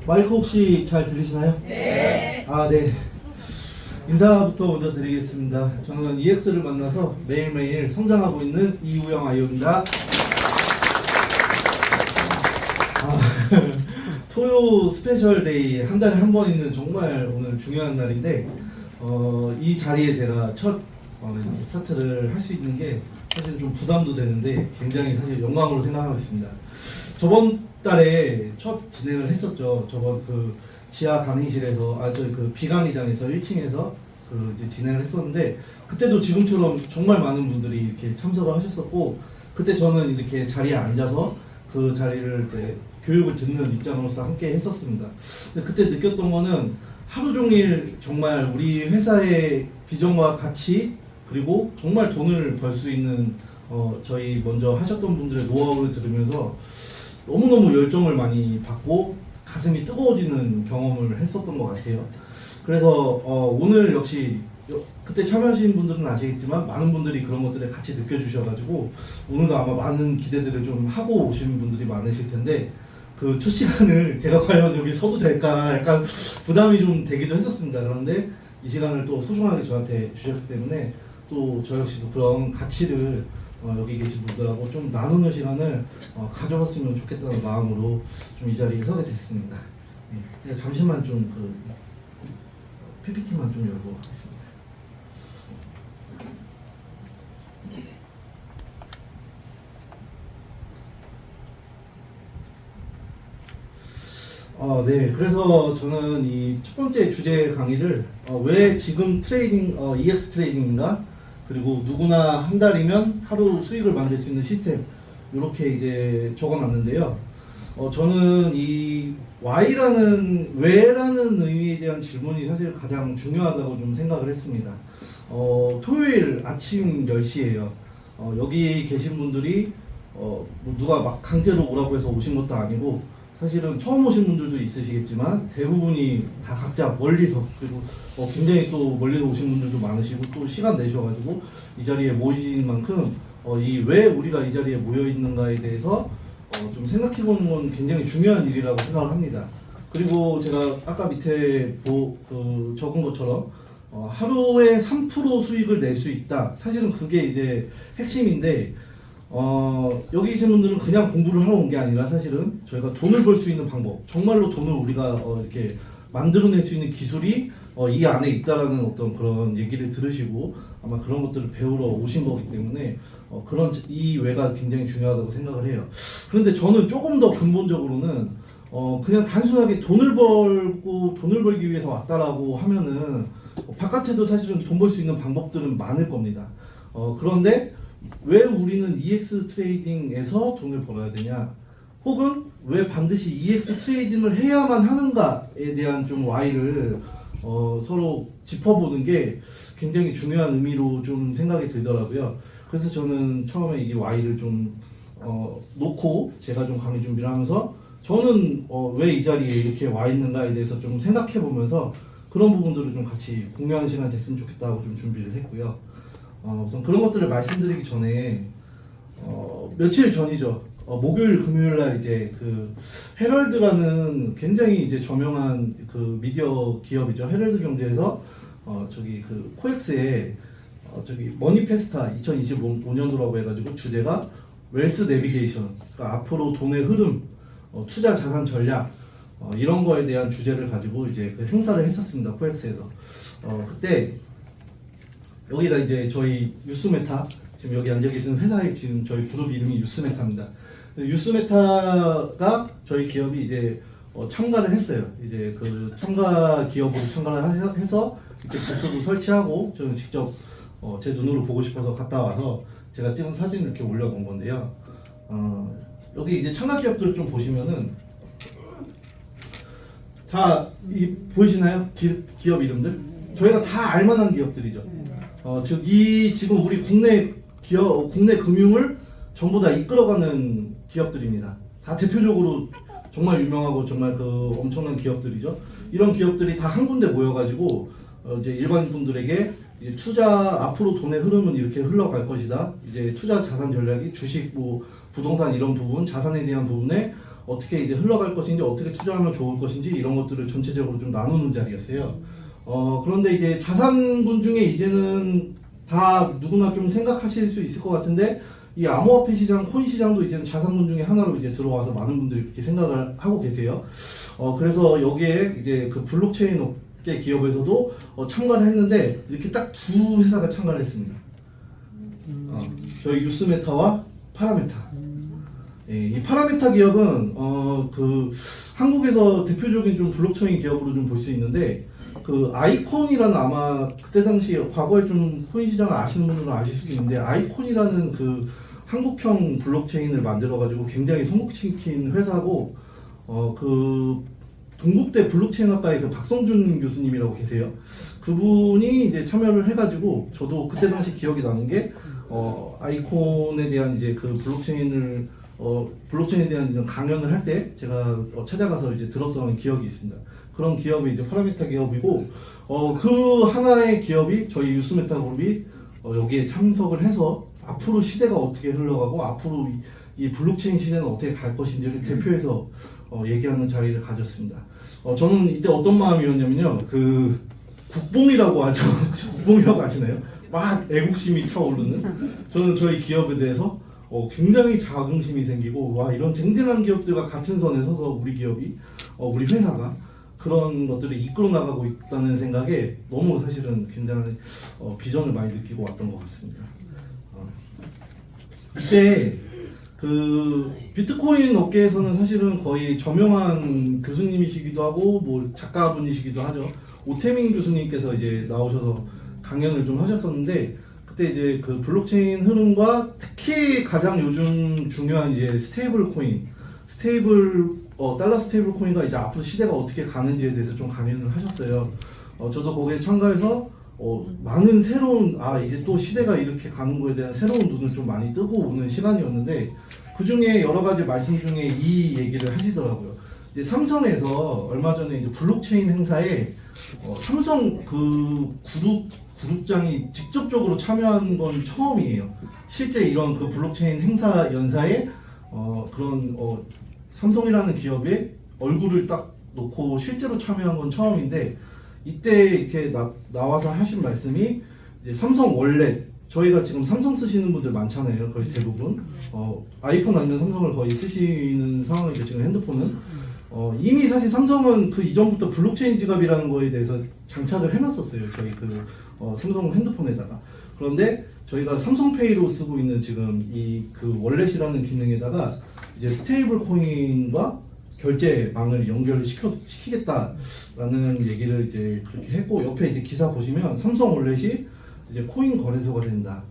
마이크 혹시 잘 들리시나요? 네. 아, 네. 인사부터 먼저 드리겠습니다. 저는 EX를 만나서 매일매일 성장하고 있는 이우영 아이오입니다. 토요 스페셜 데이 한 달에 한 번 있는 정말 오늘 중요한 날인데 이 자리에 제가 첫 이렇게 스타트를 할 수 있는 게 사실 좀 부담도 되는데 굉장히 사실 영광으로 생각하고 있습니다. 저번 달에 첫 진행을 했었죠. 저번 그 지하 강의실에서 저희 그 비강의장에서 1층에서 그 이제 진행을 했었는데 그때도 지금처럼 정말 많은 분들이 이렇게 참석을 하셨었고 그때 저는 이렇게 자리에 앉아서 그 자리를 이제 교육을 듣는 입장으로서 함께 했었습니다. 근데 그때 느꼈던 거는 하루 종일 정말 우리 회사의 비전과 가치 그리고 정말 돈을 벌 수 있는 저희 먼저 하셨던 분들의 노하우를 들으면서 너무너무 열정을 많이 받고 가슴이 뜨거워지는 경험을 했었던 것 같아요. 그래서 오늘 역시 그때 참여하신 분들은 아시겠지만 많은 분들이 그런 것들을 같이 느껴주셔가지고 오늘도 아마 많은 기대들을 좀 하고 오시는 분들이 많으실 텐데 그 첫 시간을 제가 과연 여기 서도 될까 약간 부담이 좀 되기도 했었습니다. 그런데 이 시간을 또 소중하게 저한테 주셨기 때문에 또 저 역시도 그런 가치를 여기 계신 분들하고 좀 나누는 시간을 가져봤으면 좋겠다는 마음으로 좀 이 자리에 서게 됐습니다. 네, 제가 잠시만 좀 그 PPT만 좀 열고 하겠습니다. 네. 그래서 저는 이 첫 번째 주제 강의를 왜 지금 트레이딩, EX 트레이딩인가? 그리고 누구나 한 달이면 하루 수익을 만들 수 있는 시스템 이렇게 이제 적어놨는데요. 저는 이 왜라는 의미에 대한 질문이 사실 가장 중요하다고 좀 생각을 했습니다. 토요일 아침 10시에요. 여기 계신 분들이 뭐 누가 막 강제로 오라고 해서 오신 것도 아니고 사실은 처음 오신 분들도 있으시겠지만 대부분이 다 각자 멀리서 그리고 굉장히 또 멀리서 오신 분들도 많으시고 또 시간 내셔가지고 이 자리에 모이신 만큼 이 왜 우리가 이 자리에 모여 있는가에 대해서 좀 생각해보는 건 굉장히 중요한 일이라고 생각을 합니다. 그리고 제가 아까 밑에 적은 것처럼 하루에 3% 수익을 낼 수 있다. 사실은 그게 이제 핵심인데 여기 계신 분들은 그냥 공부를 하러 온 게 아니라 사실은 저희가 돈을 벌 수 있는 방법, 정말로 돈을 우리가 이렇게 만들어낼 수 있는 기술이 이 안에 있다라는 어떤 그런 얘기를 들으시고 아마 그런 것들을 배우러 오신 거기 때문에 이 외가 굉장히 중요하다고 생각을 해요. 그런데 저는 조금 더 근본적으로는 그냥 단순하게 돈을 벌기 위해서 왔다라고 하면은 바깥에도 사실은 돈 벌 수 있는 방법들은 많을 겁니다. 그런데 왜 우리는 EX 트레이딩에서 돈을 벌어야 되냐? 혹은 왜 반드시 EX 트레이딩을 해야만 하는가에 대한 좀 Y를 서로 짚어보는 게 굉장히 중요한 의미로 좀 생각이 들더라고요. 그래서 저는 처음에 이 Y를 좀 놓고 제가 좀 강의 준비를 하면서 저는 왜 이 자리에 이렇게 와 있는가에 대해서 좀 생각해 보면서 그런 부분들을 좀 같이 공유하는 시간 됐으면 좋겠다고 좀 준비를 했고요. 우선 그런 것들을 말씀드리기 전에 며칠 전이죠. 목요일 금요일 날 이제 그 헤럴드라는 굉장히 이제 저명한 그 미디어 기업이죠. 헤럴드 경제에서 저기 그 코엑스에 저기 머니페스타 2025년도라고 해가지고 주제가 웰스 내비게이션, 그러니까 앞으로 돈의 흐름, 투자 자산 전략 이런 거에 대한 주제를 가지고 이제 그 행사를 했었습니다. 코엑스에서 그때 여기다 이제 저희 유스메타 지금 여기 앉아 계시는 회사의 지금 저희 그룹 이름이 유스메타입니다. 유스메타가 저희 기업이 이제 참가를 했어요. 이제 그 참가 기업으로 참가를 해서 이렇게 부스도 설치하고 저는 직접 제 눈으로 보고 싶어서 갔다 와서 제가 찍은 사진을 이렇게 올려놓은 건데요. 여기 이제 참가 기업들을 좀 보시면은 다 보이시나요? 기업 이름들? 저희가 다 알만한 기업들이죠. 지금 우리 국내 금융을 전부 다 이끌어가는 기업들입니다. 다 대표적으로 정말 유명하고 정말 그 엄청난 기업들이죠. 이런 기업들이 다 한 군데 모여가지고 이제 일반 분들에게 이제 앞으로 돈의 흐름은 이렇게 흘러갈 것이다. 이제 투자 자산 전략이 주식, 부동산 이런 부분, 자산에 대한 부분에 어떻게 이제 흘러갈 것인지, 어떻게 투자하면 좋을 것인지 이런 것들을 전체적으로 좀 나누는 자리였어요. 그런데 이제 자산군 중에 이제는 다 누구나 좀 생각하실 수 있을 것 같은데, 이 암호화폐 시장, 코인 시장도 이제는 자산군 중에 하나로 이제 들어와서 많은 분들이 그렇게 생각을 하고 계세요. 그래서 여기에 이제 그 블록체인 업계 기업에서도 참가를 했는데, 이렇게 딱 두 회사가 참가를 했습니다. 저희 유스메타와 파라메타. 예, 이 파라메타 기업은 그 한국에서 대표적인 좀 블록체인 기업으로 좀 볼 수 있는데, 그 아이콘이라는, 아마 그때 당시 과거에 좀 코인 시장을 아시는 분들은 아실 수도 있는데, 아이콘이라는 그 한국형 블록체인을 만들어 가지고 굉장히 성공시킨 회사고, 그 동국대 블록체인 학과의 그 박성준 교수님이라고 계세요. 그분이 이제 참여를 해가지고, 저도 그때 당시 기억이 나는 게 아이콘에 대한 이제 그 블록체인에 대한 이런 강연을 할 때 제가 찾아가서 이제 들었던 기억이 있습니다. 그런 기업이 이제 파라메타 기업이고, 그 하나의 기업이 저희 유스메타 그룹이 여기에 참석을 해서 앞으로 시대가 어떻게 흘러가고 앞으로 이 블록체인 시대는 어떻게 갈 것인지를 대표해서 얘기하는 자리를 가졌습니다. 저는 이때 어떤 마음이었냐면요, 그 국뽕이라고 하죠. 국뽕이라고 아시나요? 막 애국심이 차오르는. 저는 저희 기업에 대해서 굉장히 자긍심이 생기고, 와, 이런 쟁쟁한 기업들과 같은 선에 서서 우리 기업이, 우리 회사가 그런 것들을 이끌어 나가고 있다는 생각에 너무 사실은 굉장히 비전을 많이 느끼고 왔던 것 같습니다. 이때 그 비트코인 업계에서는 사실은 거의 저명한 교수님이시기도 하고 뭐 작가분이시기도 하죠. 오태민 교수님께서 이제 나오셔서 강연을 좀 하셨었는데, 그때 이제 그 블록체인 흐름과 특히 가장 요즘 중요한 이제 스테이블 코인, 달러 스테이블 코인과 이제 앞으로 시대가 어떻게 가는지에 대해서 좀 강연을 하셨어요. 저도 거기에 참가해서 많은 새로운, 이제 또 시대가 이렇게 가는 거에 대한 새로운 눈을 좀 많이 뜨고 오는 시간이었는데, 그 중에 여러 가지 말씀 중에 이 얘기를 하시더라고요. 이제 삼성에서 얼마 전에 이제 블록체인 행사에 삼성 그 그룹장이 직접적으로 참여한 건 처음이에요. 실제 이런 그 블록체인 행사 연사에 그런 삼성이라는 기업의 얼굴을 딱 놓고 실제로 참여한 건 처음인데, 이때 이렇게 나와서 하신 말씀이 이제 삼성 월렛, 저희가 지금 삼성 쓰시는 분들 많잖아요. 거의 대부분 아이폰 아니면 삼성을 거의 쓰시는 상황이죠. 지금 핸드폰은 이미 사실 삼성은 그 이전부터 블록체인 지갑이라는 거에 대해서 장착을 해놨었어요. 저희 그 삼성 핸드폰에다가. 그런데 저희가 삼성페이로 쓰고 있는 지금 이 그 월렛이라는 기능에다가 이제 스테이블 코인과 결제망을 연결을 시키겠다라는 얘기를 이제 그렇게 했고, 옆에 이제 기사 보시면 삼성 월렛이 이제 코인 거래소가 된다.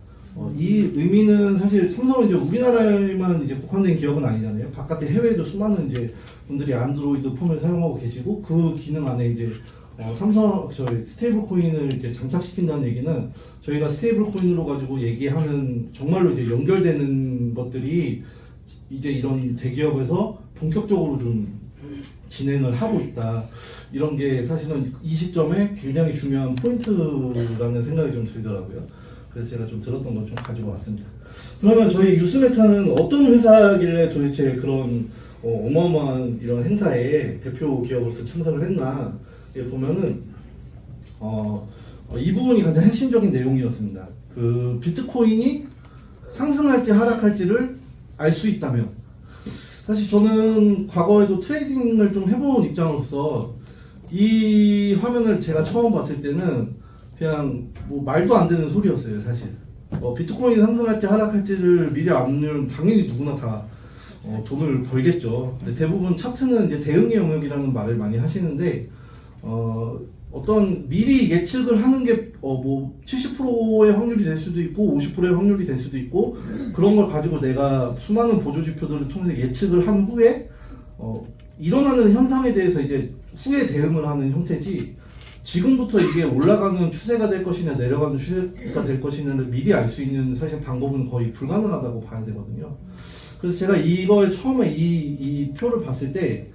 이 의미는 사실 삼성은 이제 우리나라에만 이제 국한된 기업은 아니잖아요. 바깥에 해외에도 수많은 이제 분들이 안드로이드 폰을 사용하고 계시고, 그 기능 안에 이제 저희 스테이블 코인을 이제 장착시킨다는 얘기는, 저희가 스테이블 코인으로 가지고 얘기하는 정말로 이제 연결되는 것들이 이제 이런 대기업에서 본격적으로 좀 진행을 하고 있다. 이런 게 사실은 이 시점에 굉장히 중요한 포인트라는 생각이 좀 들더라고요. 그래서 제가 좀 들었던 걸 좀 가지고 왔습니다. 그러면 저희 유스메타는 어떤 회사길래 도대체 그런 어마어마한 이런 행사에 대표 기업으로서 참석을 했나 보면은 이 부분이 가장 핵심적인 내용이었습니다. 그 비트코인이 상승할지 하락할지를 알 수 있다면, 사실 저는 과거에도 트레이딩을 좀 해본 입장으로서 이 화면을 제가 처음 봤을 때는 그냥 뭐 말도 안 되는 소리였어요. 사실 비트코인이 상승할지 하락할지를 미리 알면 당연히 누구나 다 돈을 벌겠죠. 근데 대부분 차트는 이제 대응의 영역이라는 말을 많이 하시는데, 어떤 미리 예측을 하는 게 뭐 70%의 확률이 될 수도 있고 50%의 확률이 될 수도 있고, 그런 걸 가지고 내가 수많은 보조 지표들을 통해서 예측을 한 후에 일어나는 현상에 대해서 이제 후에 대응을 하는 형태지, 지금부터 이게 올라가는 추세가 될 것이냐 내려가는 추세가 될 것이냐를 미리 알 수 있는 사실 방법은 거의 불가능하다고 봐야 되거든요. 그래서 제가 이걸 처음에 이 표를 봤을 때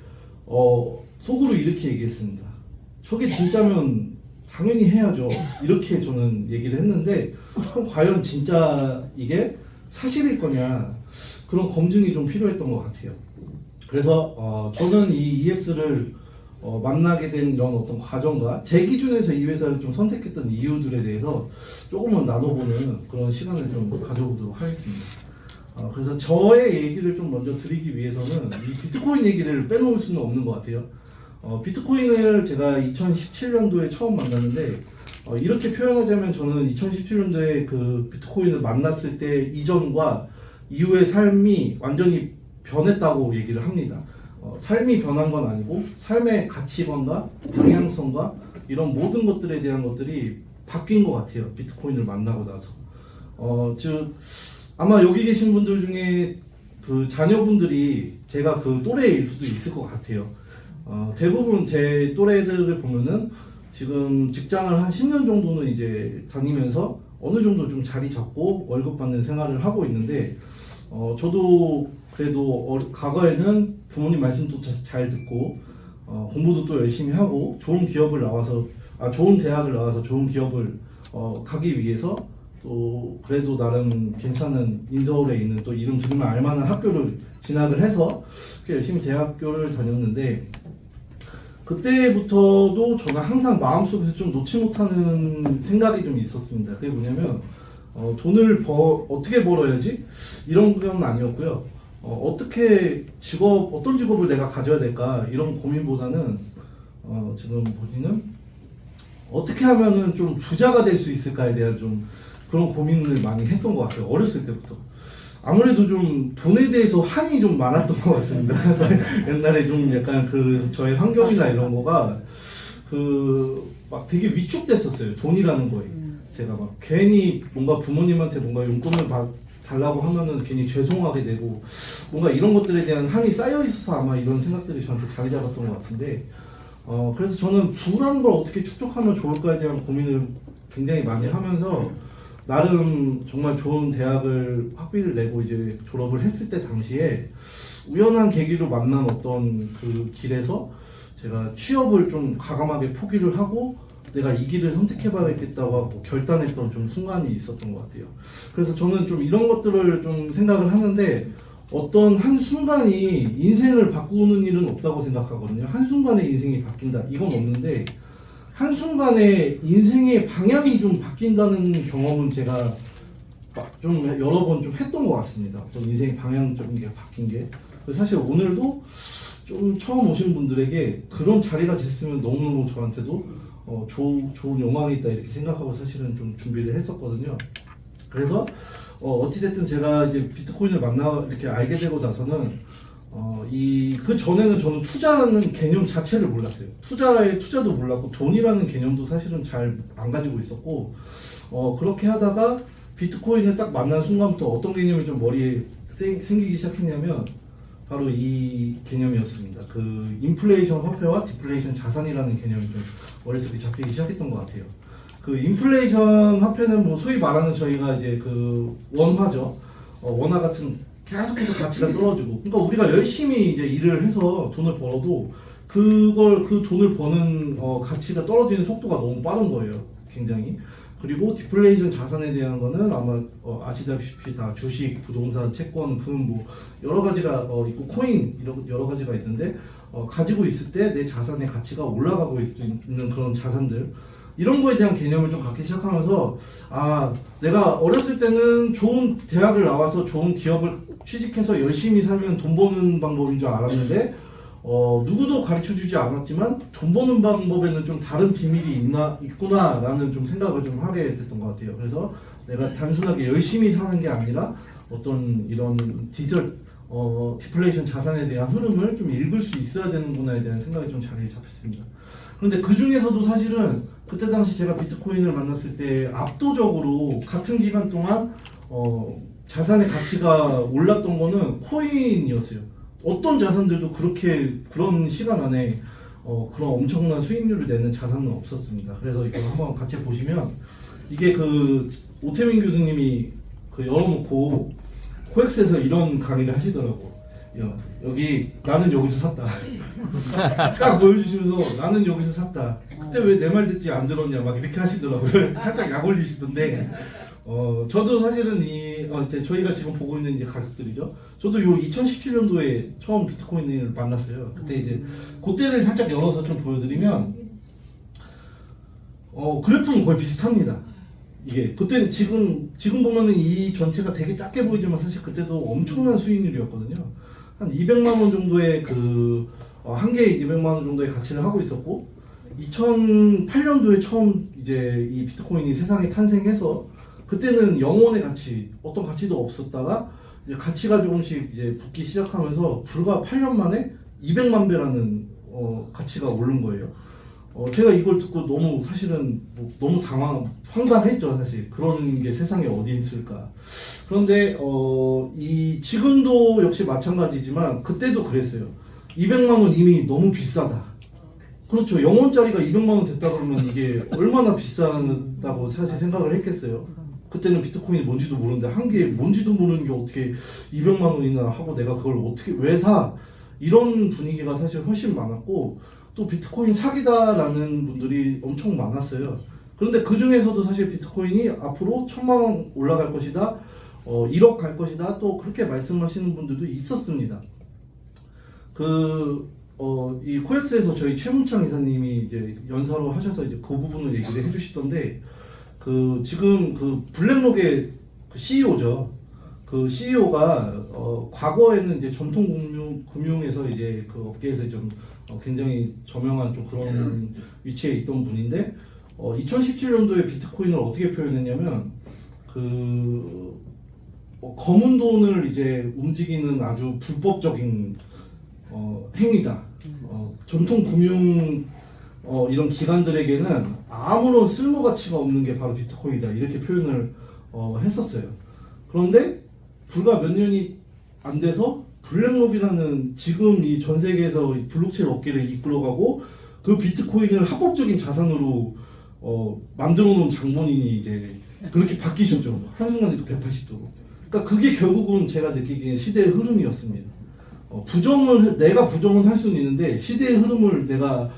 속으로 이렇게 얘기했습니다. 저게 진짜면 당연히 해야죠. 이렇게 저는 얘기를 했는데, 그럼 과연 진짜 이게 사실일 거냐, 그런 검증이 좀 필요했던 것 같아요. 그래서 저는 이 EX를 만나게 된 이런 어떤 과정과 제 기준에서 이 회사를 좀 선택했던 이유들에 대해서 조금은 나눠보는 그런 시간을 좀 가져보도록 하겠습니다. 그래서 저의 얘기를 좀 먼저 드리기 위해서는 이 비트코인 얘기를 빼놓을 수는 없는 것 같아요. 비트코인을 제가 2017년도에 처음 만났는데 이렇게 표현하자면 저는 2017년도에 그 비트코인을 만났을 때 이전과 이후의 삶이 완전히 변했다고 얘기를 합니다. 삶이 변한 건 아니고 삶의 가치관과 방향성과 이런 모든 것들에 대한 것들이 바뀐 것 같아요. 비트코인을 만나고 나서. 즉 아마 여기 계신 분들 중에 그 자녀분들이 제가 그 또래일 수도 있을 것 같아요. 대부분 제 또래들을 보면은 지금 직장을 한 10년 정도는 이제 다니면서 어느 정도 좀 자리 잡고 월급 받는 생활을 하고 있는데 저도 그래도 과거에는 부모님 말씀도 잘 듣고 공부도 또 열심히 하고 좋은 기업을 나와서 좋은 대학을 나와서 좋은 기업을 가기 위해서 또 그래도 나름 괜찮은 인서울에 있는 또 이름 들으면 알만한 학교를 진학을 해서 열심히 대학교를 다녔는데 그때부터도 저는 항상 마음속에서 좀 놓지 못하는 생각이 좀 있었습니다. 그게 뭐냐면 돈을 어떻게 벌어야지 이런 건 아니었고요. 어떤 직업을 내가 가져야 될까 이런 고민보다는 지금 보시는 어떻게 하면은 좀 부자가 될 수 있을까에 대한 좀 그런 고민을 많이 했던 것 같아요. 어렸을 때부터. 아무래도 좀 돈에 대해서 한이 좀 많았던 것 같습니다. 옛날에 좀 약간 그 저의 환경이나 이런 거가 그 막 되게 위축됐었어요. 돈이라는 거에. 제가 막 괜히 뭔가 부모님한테 뭔가 용돈을 달라고 하면은 괜히 죄송하게 되고 뭔가 이런 것들에 대한 한이 쌓여 있어서 아마 이런 생각들이 저한테 자리 잡았던 것 같은데 그래서 저는 부라는 걸 어떻게 축적하면 좋을까에 대한 고민을 굉장히 많이 하면서 나름 정말 좋은 대학을 학비를 내고 이제 졸업을 했을 때 당시에 우연한 계기로 만난 어떤 그 길에서 제가 취업을 좀 과감하게 포기를 하고 내가 이 길을 선택해봐야겠다고 하고 결단했던 좀 순간이 있었던 것 같아요. 그래서 저는 좀 이런 것들을 좀 생각을 하는데 어떤 한순간이 인생을 바꾸는 일은 없다고 생각하거든요. 한순간에 인생이 바뀐다 이건 없는데 한순간에 인생의 방향이 좀 바뀐다는 경험은 제가 좀 여러 번 좀 했던 것 같습니다. 어떤 인생의 방향적인 게 바뀐 게. 사실 오늘도 좀 처음 오신 분들에게 그런 자리가 됐으면 너무너무 저한테도 좋은 영광이 있다 이렇게 생각하고 사실은 좀 준비를 했었거든요. 그래서 어찌됐든 제가 이제 비트코인을 이렇게 알게 되고 나서는 그 전에는 저는 투자라는 개념 자체를 몰랐어요. 투자도 몰랐고 돈이라는 개념도 사실은 잘 안 가지고 있었고 그렇게 하다가 비트코인을 딱 만난 순간부터 어떤 개념이 좀 머리에 생기기 시작했냐면 바로 이 개념이었습니다. 그 인플레이션 화폐와 디플레이션 자산이라는 개념이 좀 머릿속에 잡히기 시작했던 것 같아요. 그 인플레이션 화폐는 뭐 소위 말하는 저희가 이제 그 원화죠. 원화 같은 계속해서 가치가 떨어지고, 그러니까 우리가 열심히 이제 일을 해서 돈을 벌어도 그 돈을 버는 가치가 떨어지는 속도가 너무 빠른 거예요. 굉장히. 그리고 디플레이션 자산에 대한 거는 아마 아시다시피 다 주식, 부동산, 채권, 금 뭐 여러 가지가 있고 코인 이런 여러 가지가 있는데 가지고 있을 때 내 자산의 가치가 올라가고 있는 그런 자산들 이런 거에 대한 개념을 좀 갖기 시작하면서 내가 어렸을 때는 좋은 대학을 나와서 좋은 기업을 취직해서 열심히 살면 돈 버는 방법인 줄 알았는데 누구도 가르쳐주지 않았지만 돈 버는 방법에는 좀 다른 비밀이 있구나라는 좀 생각을 좀 하게 됐던 것 같아요. 그래서 내가 단순하게 열심히 사는 게 아니라 어떤 이런 디플레이션 자산에 대한 흐름을 좀 읽을 수 있어야 되는구나에 대한 생각이 좀 자리를 잡혔습니다. 그런데 그 중에서도 사실은 그때 당시 제가 비트코인을 만났을 때 압도적으로 같은 기간 동안 자산의 가치가 올랐던 거는 코인이었어요. 어떤 자산들도 그런 시간 안에 그런 엄청난 수익률을 내는 자산은 없었습니다. 그래서 이거 한번 같이 보시면 이게 그 오태민 교수님이 그 열어놓고 코엑스에서 이런 강의를 하시더라고. 여기 나는 여기서 샀다. 딱 보여주시면서 나는 여기서 샀다. 그때 왜 내 말 듣지 안 들었냐 막 이렇게 하시더라고요. 살짝 약 올리시던데 저도 사실은 이제 저희가 지금 보고 있는 이제 가격들이죠. 저도 요 2017년도에 처음 비트코인을 만났어요. 그때 이제 그때를 살짝 열어서 좀 보여드리면, 그래프는 거의 비슷합니다. 이게 그때는 지금 보면은 이 전체가 되게 작게 보이지만 사실 그때도 엄청난 수익률이었거든요. 한 200만 원 정도의 한 개에 200만 원 정도의 가치를 하고 있었고, 2008년도에 처음 이제 이 비트코인이 세상에 탄생해서 그때는 영원의 가치, 어떤 가치도 없었다가 이제 가치가 조금씩 이제 붙기 시작하면서 불과 8년 만에 200만 배라는 가치가 오른 거예요. 제가 이걸 듣고 너무 사실은 너무 황당했죠. 사실 그런 게 세상에 어디 있을까. 그런데 지금도 역시 마찬가지지만 그때도 그랬어요. 200만 원 이미 너무 비싸다. 그렇죠. 영원짜리가 200만 원 됐다 그러면 이게 얼마나 비싸다고 사실 생각을 했겠어요. 그때는 비트코인이 뭔지도 모르는데 한 개에 뭔지도 모르는 게 어떻게 200만 원이나 하고 내가 그걸 어떻게 왜 사? 이런 분위기가 사실 훨씬 많았고, 또 비트코인 사기다라는 분들이 엄청 많았어요. 그런데 그 중에서도 사실 비트코인이 앞으로 1000만 원 올라갈 것이다, 1억 갈 것이다, 또 그렇게 말씀하시는 분들도 있었습니다. 이 코엑스에서 저희 최문창 이사님이 이제 연사로 하셔서 이제 그 부분을 얘기를 해주시던데, 지금 블랙록의 CEO죠. 그 CEO가 과거에는 이제 전통 금융에서 이제 그 업계에서 좀 굉장히 저명한 좀 그런 위치에 있던 분인데, 2017년도에 비트코인을 어떻게 표현했냐면 검은 돈을 이제 움직이는 아주 불법적인 행위다. 전통 금융 이런 기관들에게는 아무런 쓸모 가치가 없는 게 바로 비트코인이다. 이렇게 표현을 했었어요. 그런데 불과 몇 년이 안 돼서 블랙록이라는 지금 이 전 세계에서 블록체인 업계를 이끌어가고 그 비트코인을 합법적인 자산으로 만들어 놓은 장본인이 이제 그렇게 바뀌셨죠. 한순간에 180도로. 그러니까 그게 결국은 제가 느끼기엔 시대의 흐름이었습니다. 내가 부정은 할 수는 있는데 시대의 흐름을 내가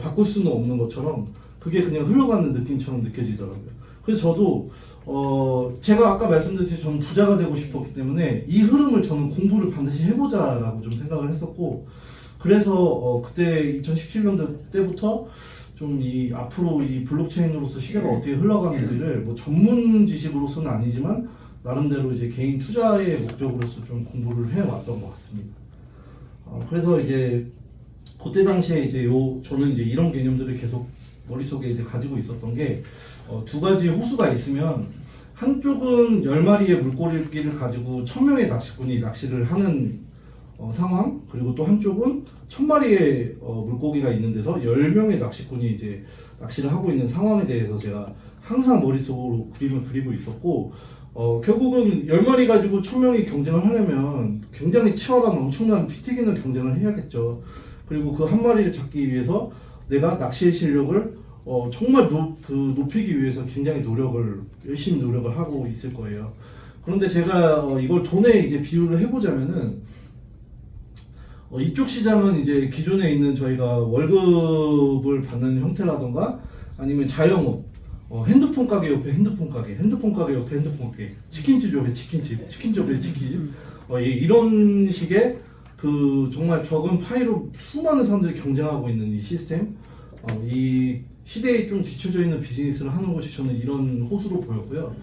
바꿀 수는 없는 것처럼 그게 그냥 흘러가는 느낌처럼 느껴지더라고요. 그래서 저도 제가 아까 말씀드렸듯이 저는 부자가 되고 싶었기 때문에 이 흐름을 저는 공부를 반드시 해보자라고 좀 생각을 했었고, 그래서 그때 2017년도 때부터 좀 앞으로 이 블록체인으로서 시대가 어떻게 흘러가는지를 뭐 전문 지식으로서는 아니지만 나름대로 이제 개인 투자의 목적으로서 좀 공부를 해왔던 것 같습니다. 그래서 이제 그때 당시에 이제 저는 이제 이런 개념들을 계속 머릿속에 이제 가지고 있었던 게, 두 가지 호수가 있으면 한쪽은 10마리의 물고기를 가지고 1000명의 낚시꾼이 낚시를 하는 상황, 그리고 또 한쪽은 1000마리의 물고기가 있는 데서 10명의 낚시꾼이 이제 낚시를 하고 있는 상황에 대해서 제가 항상 머릿속으로 그림을 그리고 있었고, 결국은 10마리 가지고 1000명이 경쟁을 하려면 굉장히 치열한 엄청난 피 튀기는 경쟁을 해야겠죠. 그리고 그 한 마리를 잡기 위해서 내가 낚시의 실력을 정말 높이기 위해서 굉장히 열심히 노력을 하고 있을 거예요. 그런데 제가 이걸 돈에 이제 비유를 해보자면은, 이쪽 시장은 이제 기존에 있는 저희가 월급을 받는 형태라던가 아니면 자영업, 핸드폰 가게 옆에 핸드폰 가게, 핸드폰 가게 옆에 핸드폰 가게, 치킨집 옆에 치킨집, 치킨집 옆에 치킨집, 이런 식의 정말 적은 파이로 수많은 사람들이 경쟁하고 있는 이 시스템, 이 시대에 좀 뒤쳐져 있는 비즈니스를 하는 것이 저는 이런 호수로 보였고요.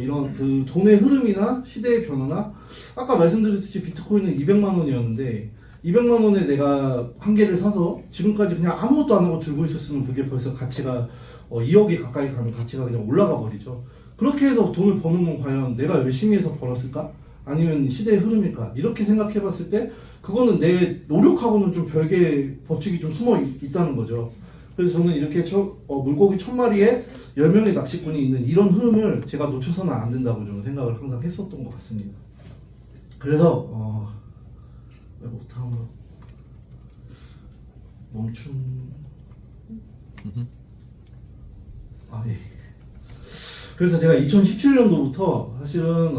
이런 돈의 흐름이나 시대의 변화나, 아까 말씀드렸듯이 비트코인은 200만 원이었는데 200만 원에 내가 한 개를 사서 지금까지 그냥 아무것도 안 하고 들고 있었으면 그게 벌써 가치가 2억이 가까이 가면 가치가 그냥 올라가 버리죠. 그렇게 해서 돈을 버는 건 과연 내가 열심히 해서 벌었을까? 아니면 시대의 흐름일까? 이렇게 생각해 봤을 때 그거는 내 노력하고는 좀 별개의 법칙이 좀 숨어 있다는 거죠. 그래서 저는 이렇게 물고기 1000마리에 10명의 낚시꾼이 있는 이런 흐름을 제가 놓쳐서는 안 된다고 좀 생각을 항상 했었던 것 같습니다. 그래서 다음으로 예. 그래서 제가 2017년도부터 사실은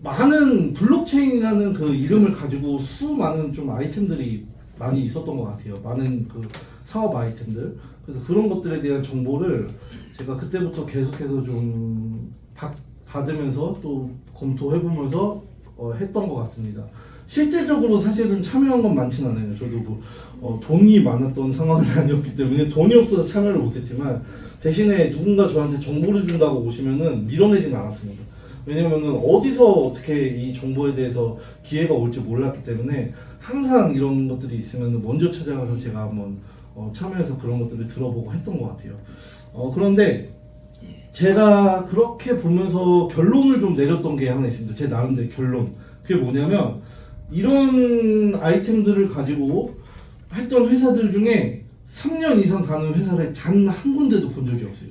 많은 블록체인이라는 그 이름을 가지고 수많은 좀 아이템들이 많이 있었던 것 같아요. 많은 그 사업 아이템들. 그래서 그런 것들에 대한 정보를 제가 그때부터 계속해서 좀 받으면서 또 검토해보면서 했던 것 같습니다. 실질적으로 사실은 참여한 건 많진 않아요. 저도 돈이 많았던 상황은 아니었기 때문에 돈이 없어서 참여를 못했지만 대신에 누군가 저한테 정보를 준다고 오시면은 밀어내진 않았습니다. 왜냐면은 어디서 어떻게 이 정보에 대해서 기회가 올지 몰랐기 때문에 항상 이런 것들이 있으면 먼저 찾아가서 제가 한번 참여해서 그런 것들을 들어보고 했던 것 같아요. 그런데 제가 그렇게 보면서 결론을 좀 내렸던 게 하나 있습니다. 제 나름대로 결론. 그게 뭐냐면 이런 아이템들을 가지고 했던 회사들 중에 3년 이상 가는 회사를 단 한 군데도 본 적이 없어요.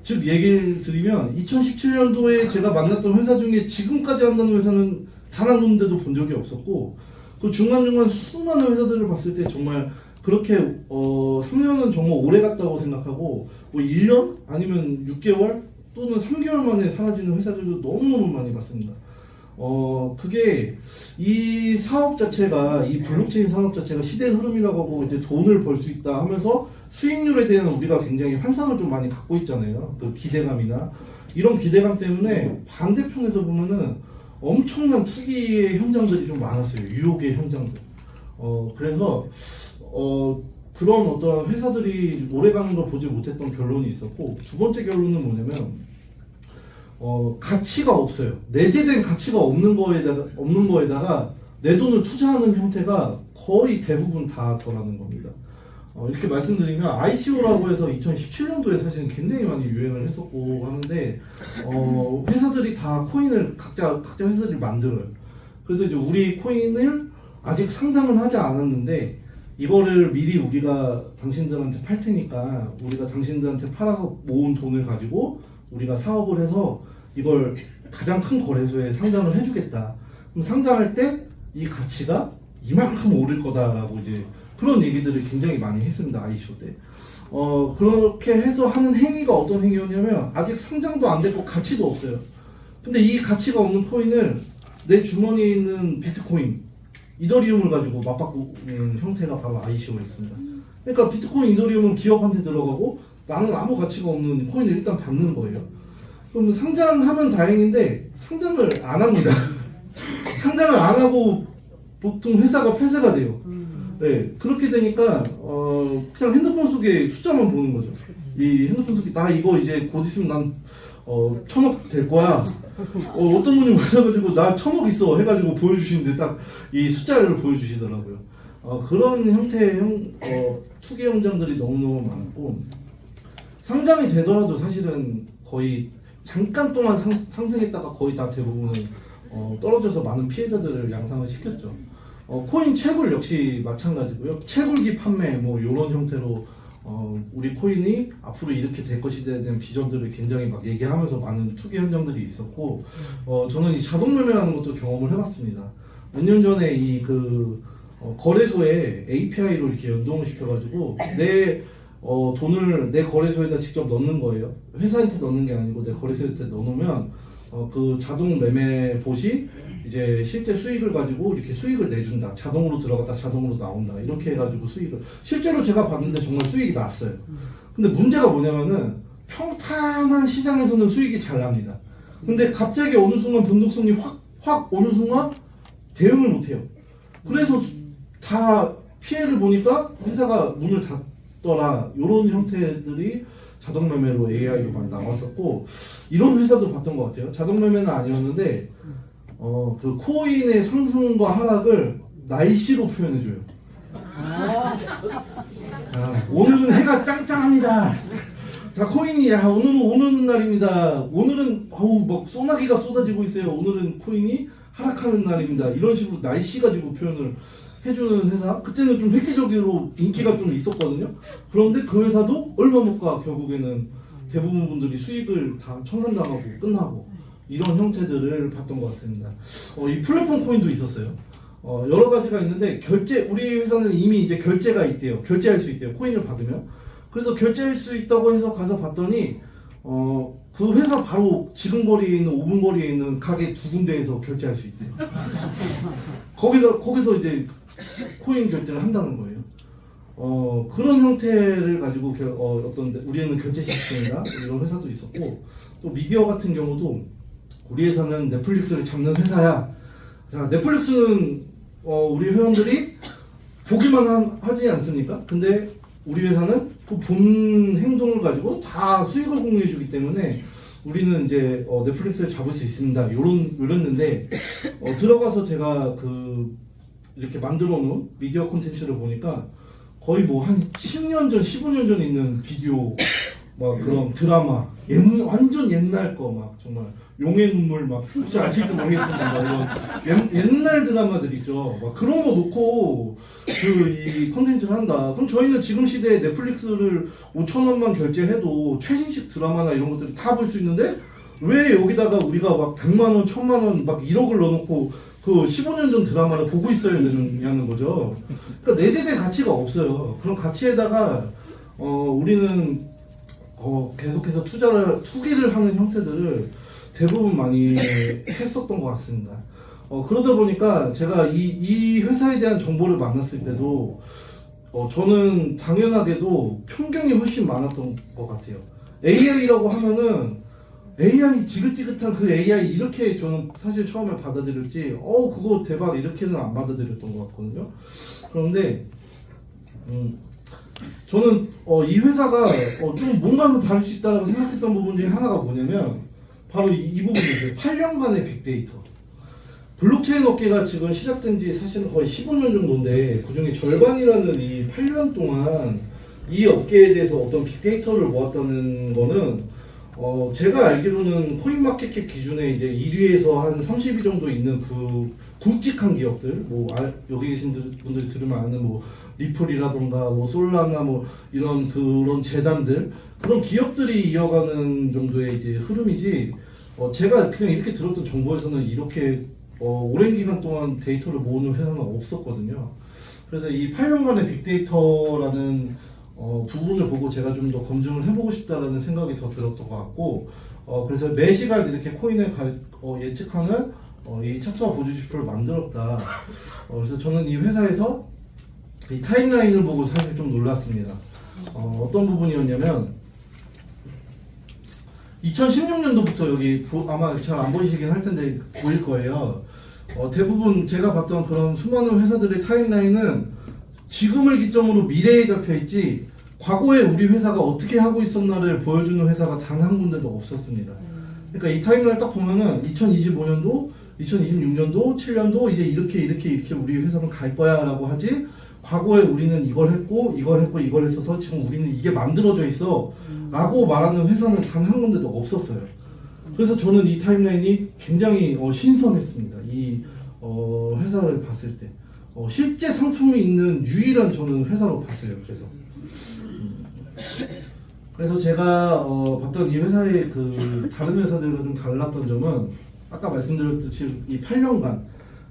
즉 얘기를 드리면 2017년도에 제가 만났던 회사 중에 지금까지 한다는 회사는 단 한 군데도 본 적이 없었고 그 중간중간 수많은 회사들을 봤을 때 정말 그렇게 3년은 정말 오래 갔다고 생각하고 뭐 1년 아니면 6개월 또는 3개월 만에 사라지는 회사들도 너무너무 많이 봤습니다. 그게 이 사업 자체가 이 블록체인 산업 자체가 시대의 흐름이라고 하고 이제 돈을 벌 수 있다 하면서 수익률에 대한 우리가 굉장히 환상을 좀 많이 갖고 있잖아요. 그 기대감이나 이런 기대감 때문에 반대편에서 보면은 엄청난 투기의 현장들이 좀 많았어요. 유혹의 현장들. 그래서 그런 어떤 회사들이 오래가는 걸 보지 못했던 결론이 있었고 두 번째 결론은 뭐냐면 가치가 없어요. 내재된 가치가 없는 거에다가 내 돈을 투자하는 형태가 거의 대부분 다 덜하는 겁니다. 이렇게 말씀드리면 ICO라고 해서 2017년도에 사실은 굉장히 많이 유행을 했었고 하는데 회사들이 다 코인을 각자 회사들이 만들어요. 그래서 이제 우리 코인을 아직 상장은 하지 않았는데 이거를 미리 우리가 당신들한테 팔 테니까 우리가 당신들한테 팔아서 모은 돈을 가지고 우리가 사업을 해서 이걸 가장 큰 거래소에 상장을 해주겠다. 그럼 상장할 때 이 가치가 이만큼 오를 거다라고 이제 그런 얘기들을 굉장히 많이 했습니다. ICO 때. 그렇게 해서 하는 행위가 어떤 행위였냐면 아직 상장도 안 됐고 가치도 없어요. 근데 이 가치가 없는 코인을 내 주머니에 있는 비트코인, 이더리움을 가지고 맞바꾸는 형태가 바로 ICO였습니다. 그러니까 비트코인, 이더리움은 기업한테 들어가고 나는 아무 가치가 없는 코인을 일단 받는 거예요. 그럼 상장하면 다행인데 상장을 안 합니다. 상장을 안 하고 보통 회사가 폐쇄가 돼요. 네, 그렇게 되니까 그냥 핸드폰 속에 숫자만 보는 거죠. 이 핸드폰 속에 나 이거 이제 곧 있으면 난 1,000억 될 거야. 어떤 분이 오셔가지고 나 1,000억 있어 해가지고 보여주시는데 딱 이 숫자를 보여주시더라고요. 그런 형태의 투기 현장들이 너무너무 많고 상장이 되더라도 사실은 거의 잠깐 동안 상승했다가 거의 다 대부분은 떨어져서 많은 피해자들을 양상을 시켰죠. 코인 채굴 역시 마찬가지고요. 채굴기 판매 뭐 이런 형태로 우리 코인이 앞으로 이렇게 될 것에 대한 비전들을 굉장히 막 얘기하면서 많은 투기 현장들이 있었고 저는 이 자동 매매라는 것도 경험을 해봤습니다. 몇 년 전에 이 거래소에 API로 이렇게 연동을 시켜가지고 내 돈을 내 거래소에다 직접 넣는 거예요. 회사한테 넣는 게 아니고 내 거래소한테 넣어놓으면 그 자동 매매 봇이 이제 실제 수익을 가지고 이렇게 수익을 내준다. 자동으로 들어갔다 자동으로 나온다. 이렇게 해가지고 수익을 실제로 제가 봤는데 정말 수익이 났어요. 근데 문제가 뭐냐면은 평탄한 시장에서는 수익이 잘 납니다. 근데 갑자기 어느 순간 변동성이 확 어느 순간 대응을 못해요. 그래서 다 피해를 보니까 회사가 문을 닫더라. 이런 형태들이 자동 매매로 AI로 많이 나왔었고 이런 회사도 봤던 것 같아요. 자동 매매는 아니었는데 그 코인의 상승과 하락을 날씨로 표현해줘요. 오늘은 해가 짱짱합니다. 자 코인이 오늘은 오는 날입니다. 오늘은 막 소나기가 쏟아지고 있어요. 오늘은 코인이 하락하는 날입니다. 이런 식으로 날씨 가지고 표현을 해주는 회사. 그때는 좀 획기적으로 인기가 좀 있었거든요. 그런데 그 회사도 얼마 못 가 결국에는 대부분 분들이 수익을 다 청산당하고 끝나고 이런 형태들을 봤던 것 같습니다. 이 플랫폼 코인도 있었어요. 여러 가지가 있는데 우리 회사는 이미 이제 결제가 있대요. 결제할 수 있대요. 코인을 받으면. 그래서 결제할 수 있다고 해서 가서 봤더니 그 회사 바로 지금 거리에 있는 5분 거리에 있는 가게 두 군데에서 결제할 수 있대요. 거기서 이제 코인 결제를 한다는 거예요. 그런 형태를 가지고 어떤 우리는 결제 시스템이나 이런 회사도 있었고, 또 미디어 같은 경우도 우리 회사는 넷플릭스를 잡는 회사야. 자, 넷플릭스는 우리 회원들이 보기만 하지 않습니까? 근데 우리 회사는 그 본 행동을 가지고 다 수익을 공유해주기 때문에 우리는 이제 넷플릭스를 잡을 수 있습니다. 이랬는데 들어가서 제가 이렇게 만들어 놓은 미디어 콘텐츠를 보니까 거의 뭐 한 10년 전, 15년 전 있는 비디오, 막 그런 드라마, 완전 옛날 거 막 정말 용의 눈물 막 혹시 아실지 모르겠지만 막 이런 옛날 드라마들 있죠. 막 그런 거 놓고 이 콘텐츠를 한다. 그럼 저희는 지금 시대에 넷플릭스를 5천 원만 결제해도 최신식 드라마나 이런 것들을 다 볼 수 있는데 왜 여기다가 우리가 막 100만 원, 1000만 원 막 1억을 넣어놓고 그 15년 전 드라마를 보고 있어야 되느냐는 거죠. 그러니까 내재된 가치가 없어요. 그런 가치에다가 우리는 계속해서 투기를 하는 형태들을 대부분 많이 했었던 것 같습니다. 그러다 보니까 제가 이 회사에 대한 정보를 만났을 때도 저는 당연하게도 편견이 훨씬 많았던 것 같아요. AI라고 하면은 AI 지긋지긋한 그 AI 이렇게 저는 사실 처음에 받아들였지 그거 대박 이렇게는 안 받아들였던 것 같거든요. 그런데 저는 이 회사가 좀 뭔가는 다를 수 있다고 생각했던 부분 중에 하나가 뭐냐면 바로 이 부분이에요. 8년간의 빅데이터. 블록체인 업계가 지금 시작된 지 사실은 거의 15년 정도인데 그중에 절반이라는 이 8년 동안 이 업계에 대해서 어떤 빅데이터를 모았다는 거는 제가 알기로는 코인마켓캡 기준에 이제 1위에서 한 30위 정도 있는 그 굵직한 기업들, 여기 계신 분들 들으면 아는 리플이라던가 솔라나 이런 그런 재단들, 그런 기업들이 이어가는 정도의 이제 흐름이지, 제가 그냥 이렇게 들었던 정보에서는 이렇게 오랜 기간 동안 데이터를 모으는 회사는 없었거든요. 그래서 이 8년간의 빅데이터라는 부분을 보고 제가 좀 더 검증을 해보고 싶다라는 생각이 더 들었던 것 같고, 그래서 매 시간 이렇게 코인을 예측하는 이 차트와 보조 지표를 만들었다. 그래서 저는 이 회사에서 이 타임라인을 보고 사실 좀 놀랐습니다. 어떤 부분이었냐면 2016년도부터 여기 아마 잘 안 보이시긴 할 텐데 보일 거예요. 대부분 제가 봤던 그런 수많은 회사들의 타임라인은 지금을 기점으로 미래에 잡혀 있지 과거에 우리 회사가 어떻게 하고 있었나를 보여주는 회사가 단 한 군데도 없었습니다. 그러니까 이 타임라인 딱 보면은 2025년도, 2026년도, 7년도 이제 이렇게 우리 회사는 갈 거야라고 하지, 과거에 우리는 이걸 했고 이걸 했어서 지금 우리는 이게 만들어져 있어 라고 말하는 회사는 단 한 군데도 없었어요. 그래서 저는 이 타임라인이 굉장히 신선했습니다. 이 회사를 봤을 때 실제 상품이 있는 유일한 저는 회사로 봤어요. 그래서 제가 봤던 이 회사의 그 다른 회사들과 좀 달랐던 점은 아까 말씀드렸듯이 이 8년간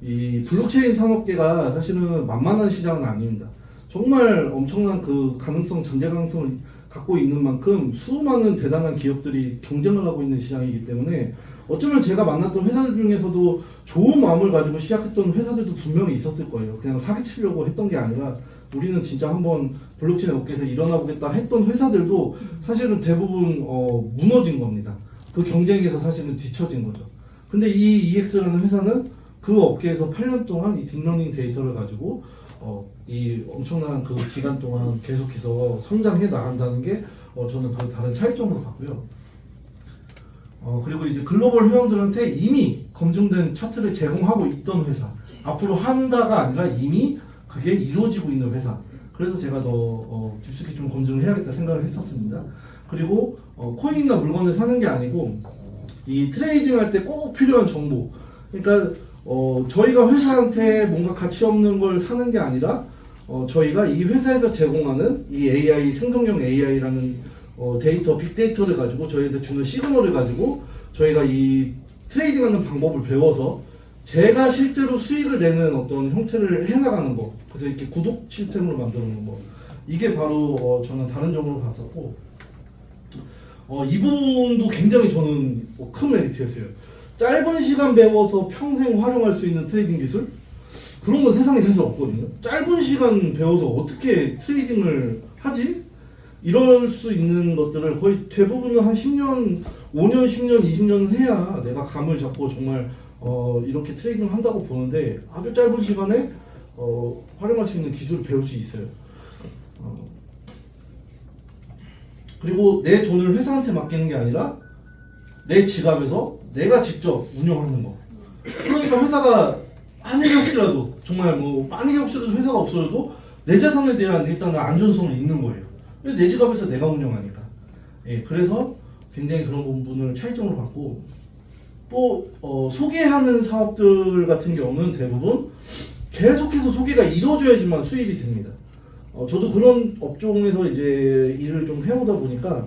이 블록체인 산업계가 사실은 만만한 시장은 아닙니다. 정말 엄청난 그 전제 가능성을 갖고 있는 만큼 수많은 대단한 기업들이 경쟁을 하고 있는 시장이기 때문에 어쩌면 제가 만났던 회사들 중에서도 좋은 마음을 가지고 시작했던 회사들도 분명히 있었을 거예요. 그냥 사기치려고 했던 게 아니라 우리는 진짜 한번 블록체인 업계에서 일어나 보겠다 했던 회사들도 사실은 대부분 무너진 겁니다. 그 경쟁에서 사실은 뒤처진 거죠. 근데 이 EX라는 회사는 그 업계에서 8년 동안 이 딥러닝 데이터를 가지고 이 엄청난 그 기간 동안 계속해서 성장해 나간다는 게 저는 그 다른 차이점으로 봤고요. 그리고 이제 글로벌 회원들한테 이미 검증된 차트를 제공하고 있던 회사, 앞으로 한다가 아니라 이미 그게 이루어지고 있는 회사. 그래서 제가 더 깊숙이 좀 검증을 해야겠다 생각을 했었습니다. 그리고 코인이나 물건을 사는 게 아니고 이 트레이딩 할 때 꼭 필요한 정보. 그러니까 저희가 회사한테 뭔가 가치 없는 걸 사는 게 아니라 저희가 이 회사에서 제공하는 이 AI, 생성형 AI라는 데이터, 빅데이터를 가지고 저희한테 주는 시그널을 가지고 저희가 이 트레이딩하는 방법을 배워서 제가 실제로 수익을 내는 어떤 형태를 해나가는 거. 그래서 이렇게 구독 시스템으로 만들어 놓은 거. 이게 바로 저는 다른 점으로 봤었고, 이 부분도 굉장히 저는 큰 메리트였어요. 짧은 시간 배워서 평생 활용할 수 있는 트레이딩 기술. 그런 건 세상에 사실 없거든요. 짧은 시간 배워서 어떻게 트레이딩을 하지? 이럴 수 있는 것들을 거의 대부분은 한 10년, 5년, 10년, 20년은 해야 내가 감을 잡고 정말 이렇게 트레이딩을 한다고 보는데 아주 짧은 시간에 활용할 수 있는 기술을 배울 수 있어요. 그리고 내 돈을 회사한테 맡기는 게 아니라 내 지갑에서 내가 직접 운영하는 거. 그러니까 회사가 만약에 혹시라도 정말 뭐 만약에 혹시라도 회사가 없어져도 내 자산에 대한 일단은 안전성이 있는 거예요. 내 지갑에서 내가 운영하니까. 예, 그래서 굉장히 그런 부분을 차이점으로 봤고 또 소개하는 사업들 같은 경우는 대부분 계속해서 소개가 이루어져야지만 수입이 됩니다. 저도 그런 업종에서 이제 일을 좀 해오다 보니까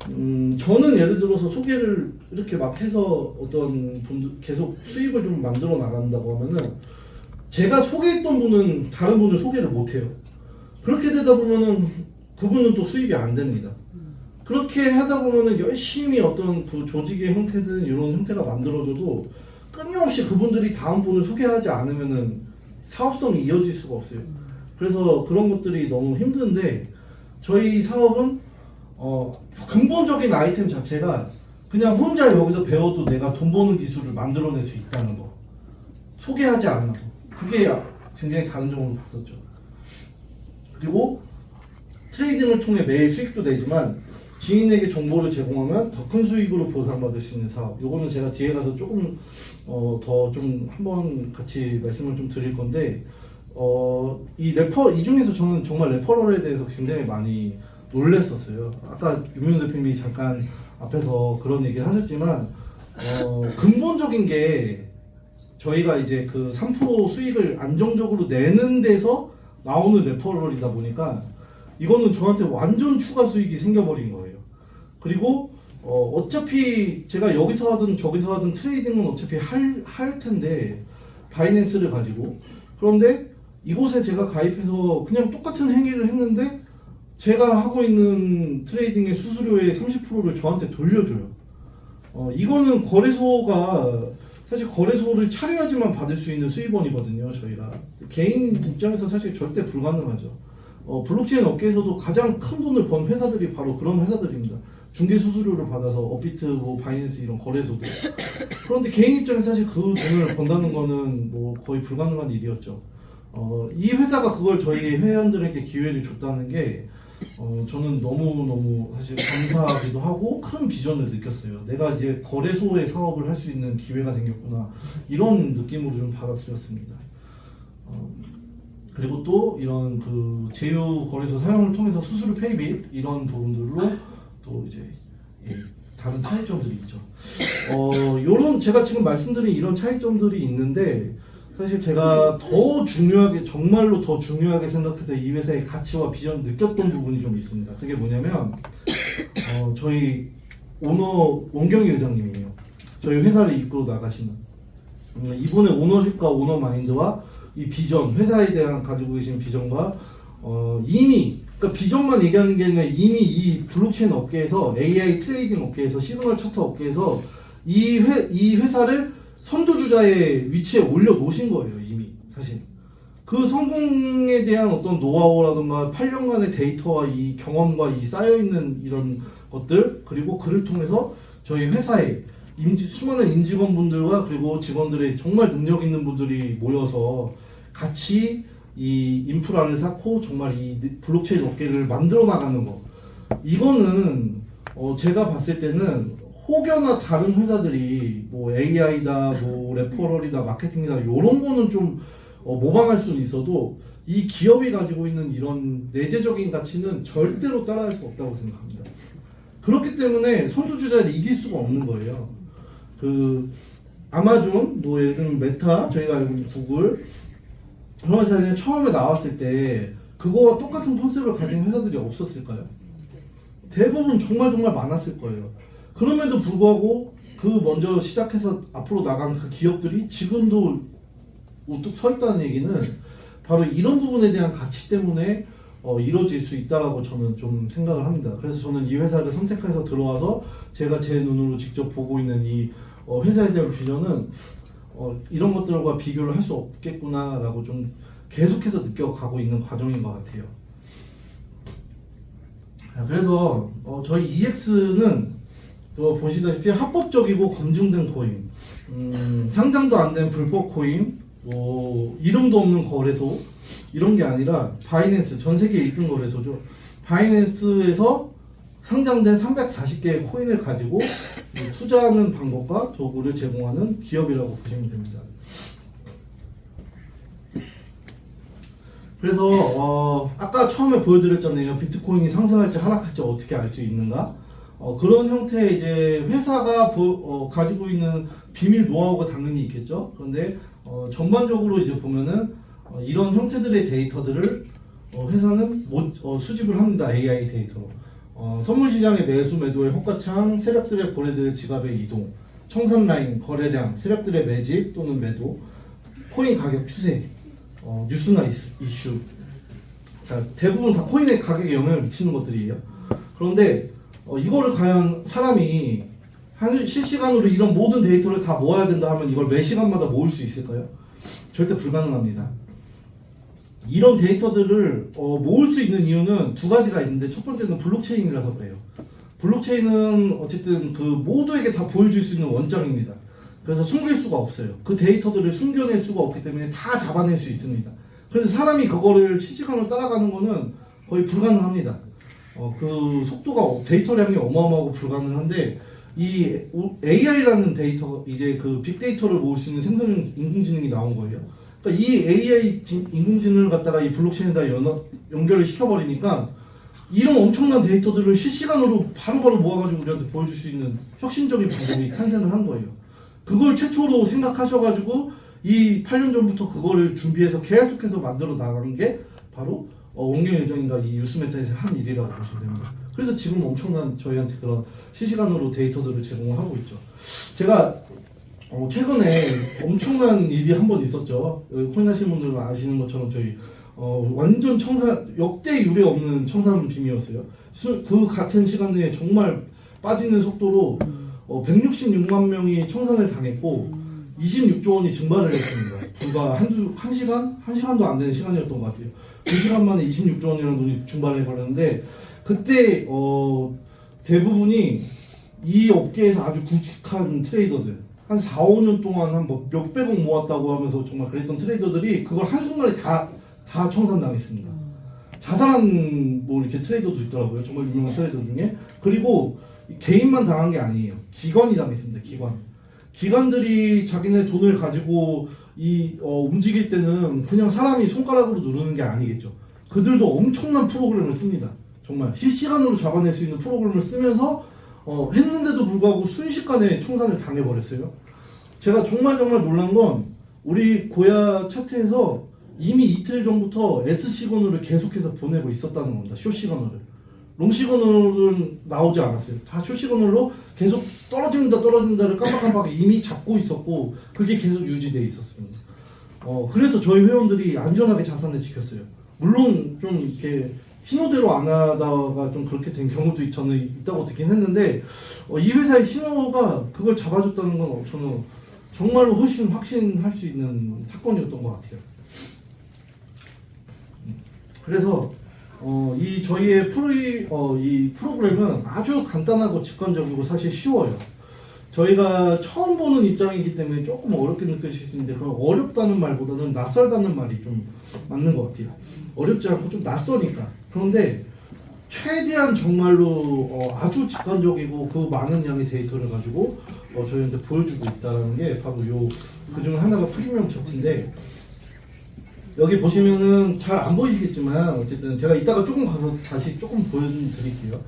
저는 예를 들어서 소개를 이렇게 막 해서 어떤 분들 계속 수입을 좀 만들어 나간다고 하면은 제가 소개했던 분은 다른 분을 소개를 못 해요. 그렇게 되다 보면은 그분은 또 수입이 안 됩니다. 그렇게 하다 보면은 열심히 어떤 그 조직의 형태든 이런 형태가 만들어져도 끊임없이 그분들이 다음 분을 소개하지 않으면은 사업성이 이어질 수가 없어요. 그래서 그런 것들이 너무 힘든데 저희 사업은 근본적인 아이템 자체가 그냥 혼자 여기서 배워도 내가 돈 버는 기술을 만들어낼 수 있다는 거. 소개하지 않아도. 그게 굉장히 다른 점으로 봤었죠. 그리고 트레이딩을 통해 매일 수익도 내지만 지인에게 정보를 제공하면 더 큰 수익으로 보상받을 수 있는 사업. 요거는 제가 뒤에 가서 조금 더 좀 한번 같이 말씀을 좀 드릴 건데 이 중에서 저는 정말 레퍼럴에 대해서 굉장히 많이 놀랬었어요. 아까 유민호 대표님이 잠깐 앞에서 그런 얘기를 하셨지만 근본적인 게 저희가 이제 그 3% 수익을 안정적으로 내는 데서 나오는 레퍼럴이다 보니까 이거는 저한테 완전 추가 수익이 생겨버린 거예요. 그리고 어차피 제가 여기서 하든 저기서 하든 트레이딩은 어차피 할 텐데 바이낸스를 가지고 그런데 이곳에 제가 가입해서 그냥 똑같은 행위를 했는데 제가 하고 있는 트레이딩의 수수료의 30%를 저한테 돌려줘요. 이거는 거래소가 사실 거래소를 차려야지만 받을 수 있는 수입원이거든요. 저희가 개인 입장에서 사실 절대 불가능하죠. 블록체인 업계에서도 가장 큰 돈을 번 회사들이 바로 그런 회사들입니다. 중개 수수료를 받아서 업비트, 뭐 바이낸스 이런 거래소들. 그런데 개인 입장에서 사실 그 돈을 번다는 거는 뭐 거의 불가능한 일이었죠. 이 회사가 그걸 저희 회원들에게 기회를 줬다는 게 저는 너무너무 사실 감사하기도 하고 큰 비전을 느꼈어요. 내가 이제 거래소의 사업을 할 수 있는 기회가 생겼구나 이런 느낌으로 좀 받아들였습니다. 그리고 또 이런 그 제휴 거래소 사용을 통해서 수수료 페이빗 이런 부분들로 또 이제 다른 차이점들이 있죠. 요런 제가 지금 말씀드린 이런 차이점들이 있는데 사실 제가 더 중요하게 정말로 더 중요하게 생각해서 이 회사의 가치와 비전을 느꼈던 부분이 좀 있습니다. 그게 뭐냐면 저희 오너 원경희 회장님이에요. 저희 회사를 이끌어 나가시는 이분의 오너십과 오너 마인드와 이 비전, 회사에 대한 가지고 계신 비전과 이미 그러니까 비전만 얘기하는 게 아니라 이미 이 블록체인 업계에서 AI 트레이딩 업계에서 시그널 차트 업계에서 이 회사를 선두주자의 위치에 올려놓으신 거예요. 이미 사실 그 성공에 대한 어떤 노하우라든가 8년간의 데이터와 이 경험과 이 쌓여있는 이런 것들 그리고 그를 통해서 저희 회사에 수많은 임직원분들과 그리고 직원들의 정말 능력 있는 분들이 모여서 같이 이 인프라를 쌓고 정말 이 블록체인 업계를 만들어 나가는 거 이거는 제가 봤을 때는 혹여나 다른 회사들이 뭐 AI다, 뭐 레퍼럴이다, 마케팅이다 이런 거는 좀 모방할 수는 있어도 이 기업이 가지고 있는 이런 내재적인 가치는 절대로 따라할 수 없다고 생각합니다. 그렇기 때문에 선두주자를 이길 수가 없는 거예요. 그 아마존, 뭐 예를 들면 메타, 저희가 알고 있는 구글 그런 회사들은 처음에 나왔을 때 그거와 똑같은 컨셉을 가진 회사들이 없었을까요? 대부분 정말 많았을 거예요. 그럼에도 불구하고 그 먼저 시작해서 앞으로 나간 그 기업들이 지금도 우뚝 서 있다는 얘기는 바로 이런 부분에 대한 가치 때문에 이루어질 수 있다라고 저는 좀 생각을 합니다. 그래서 저는 이 회사를 선택해서 들어와서 제가 제 눈으로 직접 보고 있는 이 회사에 대한 비전은 이런 것들과 비교를 할 수 없겠구나라고 좀 계속해서 느껴가고 있는 과정인 것 같아요. 그래서 저희 EX는 보시다시피 합법적이고 검증된 코인, 상장도 안 된 불법 코인, 이름도 없는 거래소 이런 게 아니라 바이낸스, 전 세계 1등 거래소죠. 바이낸스에서 상장된 340개의 코인을 가지고 투자하는 방법과 도구를 제공하는 기업이라고 보시면 됩니다. 그래서 아까 처음에 보여드렸잖아요. 비트코인이 상승할지 하락할지 어떻게 알 수 있는가? 그런 형태의 이제 회사가 가지고 있는 비밀 노하우가 당연히 있겠죠. 그런데 전반적으로 이제 보면은 이런 형태들의 데이터들을 회사는 수집을 합니다. AI 데이터로. 선물 시장의 매수 매도의 호가창, 세력들의 거래들 지갑의 이동, 청산 라인, 거래량, 세력들의 매집 또는 매도, 코인 가격 추세, 뉴스나 이슈. 자, 대부분 다 코인의 가격에 영향을 미치는 것들이에요. 그런데 이거를 과연 사람이 실시간으로 이런 모든 데이터를 다 모아야 된다 하면 이걸 매 시간마다 모을 수 있을까요? 절대 불가능합니다. 이런 데이터들을 모을 수 있는 이유는 두 가지가 있는데, 첫 번째는 블록체인이라서 그래요. 블록체인은 어쨌든 그 모두에게 다 보여줄 수 있는 원장입니다. 그래서 숨길 수가 없어요. 그 데이터들을 숨겨낼 수가 없기 때문에 다 잡아낼 수 있습니다. 그래서 사람이 그거를 실시간으로 따라가는 거는 거의 불가능합니다. 그 속도가, 데이터량이 어마어마하고 불가능한데, 이 AI라는 데이터, 이제 그 빅데이터를 모을 수 있는 생성형 인공지능이 나온 거예요. 그러니까 이 AI 인공지능을 갖다가 이 블록체인에다 연결을 시켜버리니까 이런 엄청난 데이터들을 실시간으로 바로바로 모아가지고 우리한테 보여줄 수 있는 혁신적인 방법이 탄생을 한 거예요. 그걸 최초로 생각하셔가지고 이 8년 전부터 그거를 준비해서 계속해서 만들어 나간 게 바로 원경예정인가 이 뉴스메타에서 한 일이라고 보시면 됩니다. 그래서 지금 엄청난 저희한테 그런 실시간으로 데이터들을 제공을 하고 있죠. 제가 최근에 엄청난 일이 한 번 있었죠. 코인 하시는 분들은 아시는 것처럼 저희 완전 역대 유례 없는 청산 빔이었어요. 그 같은 시간 내에 정말 빠지는 속도로 166만 명이 청산을 당했고 26조 원이 증발을 했습니다. 불과 한 시간도 안 되는 시간이었던 것 같아요. 2시간 만에 26조 원이라는 돈이 증발해 버렸는데, 그때 대부분이 이 업계에서 아주 굵직한 트레이더들, 한 4, 5년 동안 한 몇백억 모았다고 하면서 정말 그랬던 트레이더들이 그걸 한순간에 다 청산당했습니다. 자살한 이렇게 트레이더도 있더라고요. 정말 유명한 트레이더 중에. 그리고 개인만 당한 게 아니에요. 기관이 당했습니다. 기관들이 자기네 돈을 가지고 움직일 때는 그냥 사람이 손가락으로 누르는 게 아니겠죠. 그들도 엄청난 프로그램을 씁니다. 정말 실시간으로 잡아낼 수 있는 프로그램을 쓰면서 했는데도 불구하고 순식간에 청산을 당해버렸어요. 제가 정말 놀란 건 우리 고야 차트에서 이미 이틀 전부터 S시그널을 계속해서 보내고 있었다는 겁니다. 숏시그널을. 롱시그널은 나오지 않았어요. 다 숏시그널로 계속 떨어진다를 깜빡깜빡 이미 잡고 있었고, 그게 계속 유지되어 있었습니다. 그래서 저희 회원들이 안전하게 자산을 지켰어요. 물론 좀 이렇게 신호대로 안 하다가 좀 그렇게 된 경우도 저는 있다고 듣긴 했는데, 이 회사의 신호가 그걸 잡아줬다는 건 저는 정말로 훨씬 확신할 수 있는 사건이었던 것 같아요. 그래서 이 저희의 이 프로그램은 아주 간단하고 직관적이고 사실 쉬워요. 저희가 처음 보는 입장이기 때문에 조금 어렵게 느껴질 수 있는데, 그럼 어렵다는 말보다는 낯설다는 말이 좀 맞는 것 같아요. 어렵지 않고 좀 낯서니까. 그런데 최대한 정말로 아주 직관적이고 그 많은 양의 데이터를 가지고 저희한테 보여주고 있다는 게 바로 그 중 하나가 프리미엄 차트인데, 여기 보시면은 잘 안 보이시겠지만 어쨌든 제가 이따가 조금 가서 다시 조금 보여드릴게요.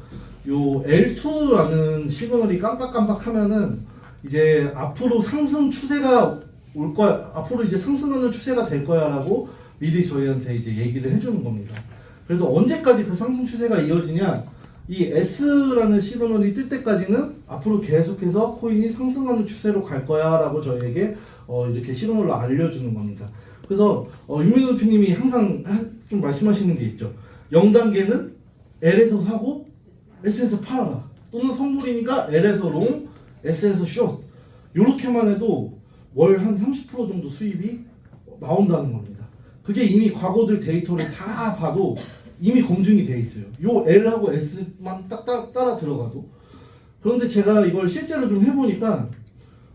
요 L2라는 시그널이 깜빡깜빡 하면은 이제 앞으로 상승 추세가 올 거야, 앞으로 이제 상승하는 추세가 될 거야라고 미리 저희한테 이제 얘기를 해주는 겁니다. 그래서 언제까지 그 상승 추세가 이어지냐, 이 S라는 시그널이 뜰 때까지는 앞으로 계속해서 코인이 상승하는 추세로 갈 거야라고 저희에게 이렇게 시그널로 알려주는 겁니다. 그래서 윤민호 대표님이 항상 좀 말씀하시는 게 있죠. 0단계는 L에서 사고 S에서 팔아라. 또는 선물이니까 L에서 롱, S에서 숏. 요렇게만 해도 월 한 30% 정도 수입이 나온다는 겁니다. 그게 이미 과거들 데이터를 다 봐도 이미 검증이 돼 있어요. 요 L하고 S만 딱 따라 들어가도. 그런데 제가 이걸 실제로 좀 해보니까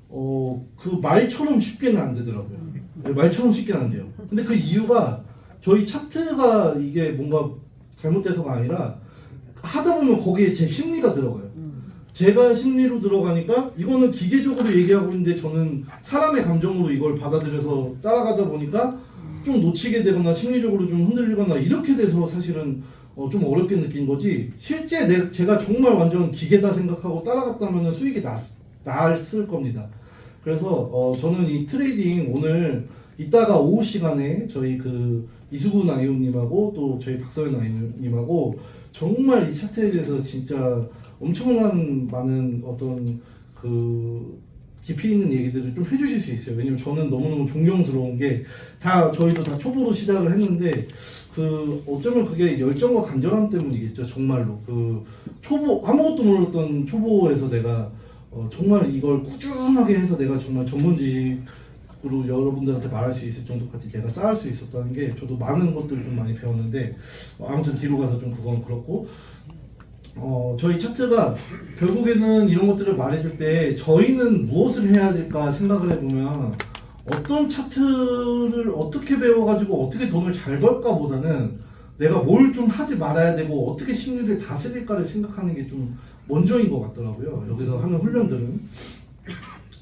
그 말처럼 쉽게는 안 되더라고요. 말처럼 쉽게는 안 돼요. 근데 그 이유가 저희 차트가 이게 뭔가 잘못돼서가 아니라 하다 보면 거기에 제 심리가 들어가요. 제가 심리로 들어가니까 이거는 기계적으로 얘기하고 있는데 저는 사람의 감정으로 이걸 받아들여서 따라가다 보니까 좀 놓치게 되거나 심리적으로 좀 흔들리거나 이렇게 돼서 사실은 좀 어렵게 느낀 거지, 실제 제가 정말 완전 기계다 생각하고 따라갔다면 수익이 났을 겁니다. 그래서 저는 이 트레이딩 오늘 이따가 오후 시간에 저희 그 이수근 아이오님하고 또 저희 박서연 아이오님하고 정말 이 차트에 대해서 진짜 엄청난 많은 어떤 그 깊이 있는 얘기들을 좀 해주실 수 있어요. 왜냐면 저는 너무너무 존경스러운 게 저희도 다 초보로 시작을 했는데 어쩌면 그게 열정과 간절함 때문이겠죠. 정말로 아무것도 몰랐던 초보에서 내가 정말 이걸 꾸준하게 해서 내가 정말 전문 지식으로 여러분들한테 말할 수 있을 정도까지 내가 쌓을 수 있었다는 게 저도 많은 것들을 좀 많이 배웠는데, 아무튼 뒤로 가서 좀 그건 그렇고, 저희 차트가 결국에는 이런 것들을 말해줄 때 저희는 무엇을 해야 될까 생각을 해보면 어떤 차트를 어떻게 배워가지고 어떻게 돈을 잘 벌까 보다는 내가 뭘 좀 하지 말아야 되고 어떻게 심리를 다스릴까를 생각하는 게 좀 먼저인 것 같더라고요. 여기서 하는 훈련들은.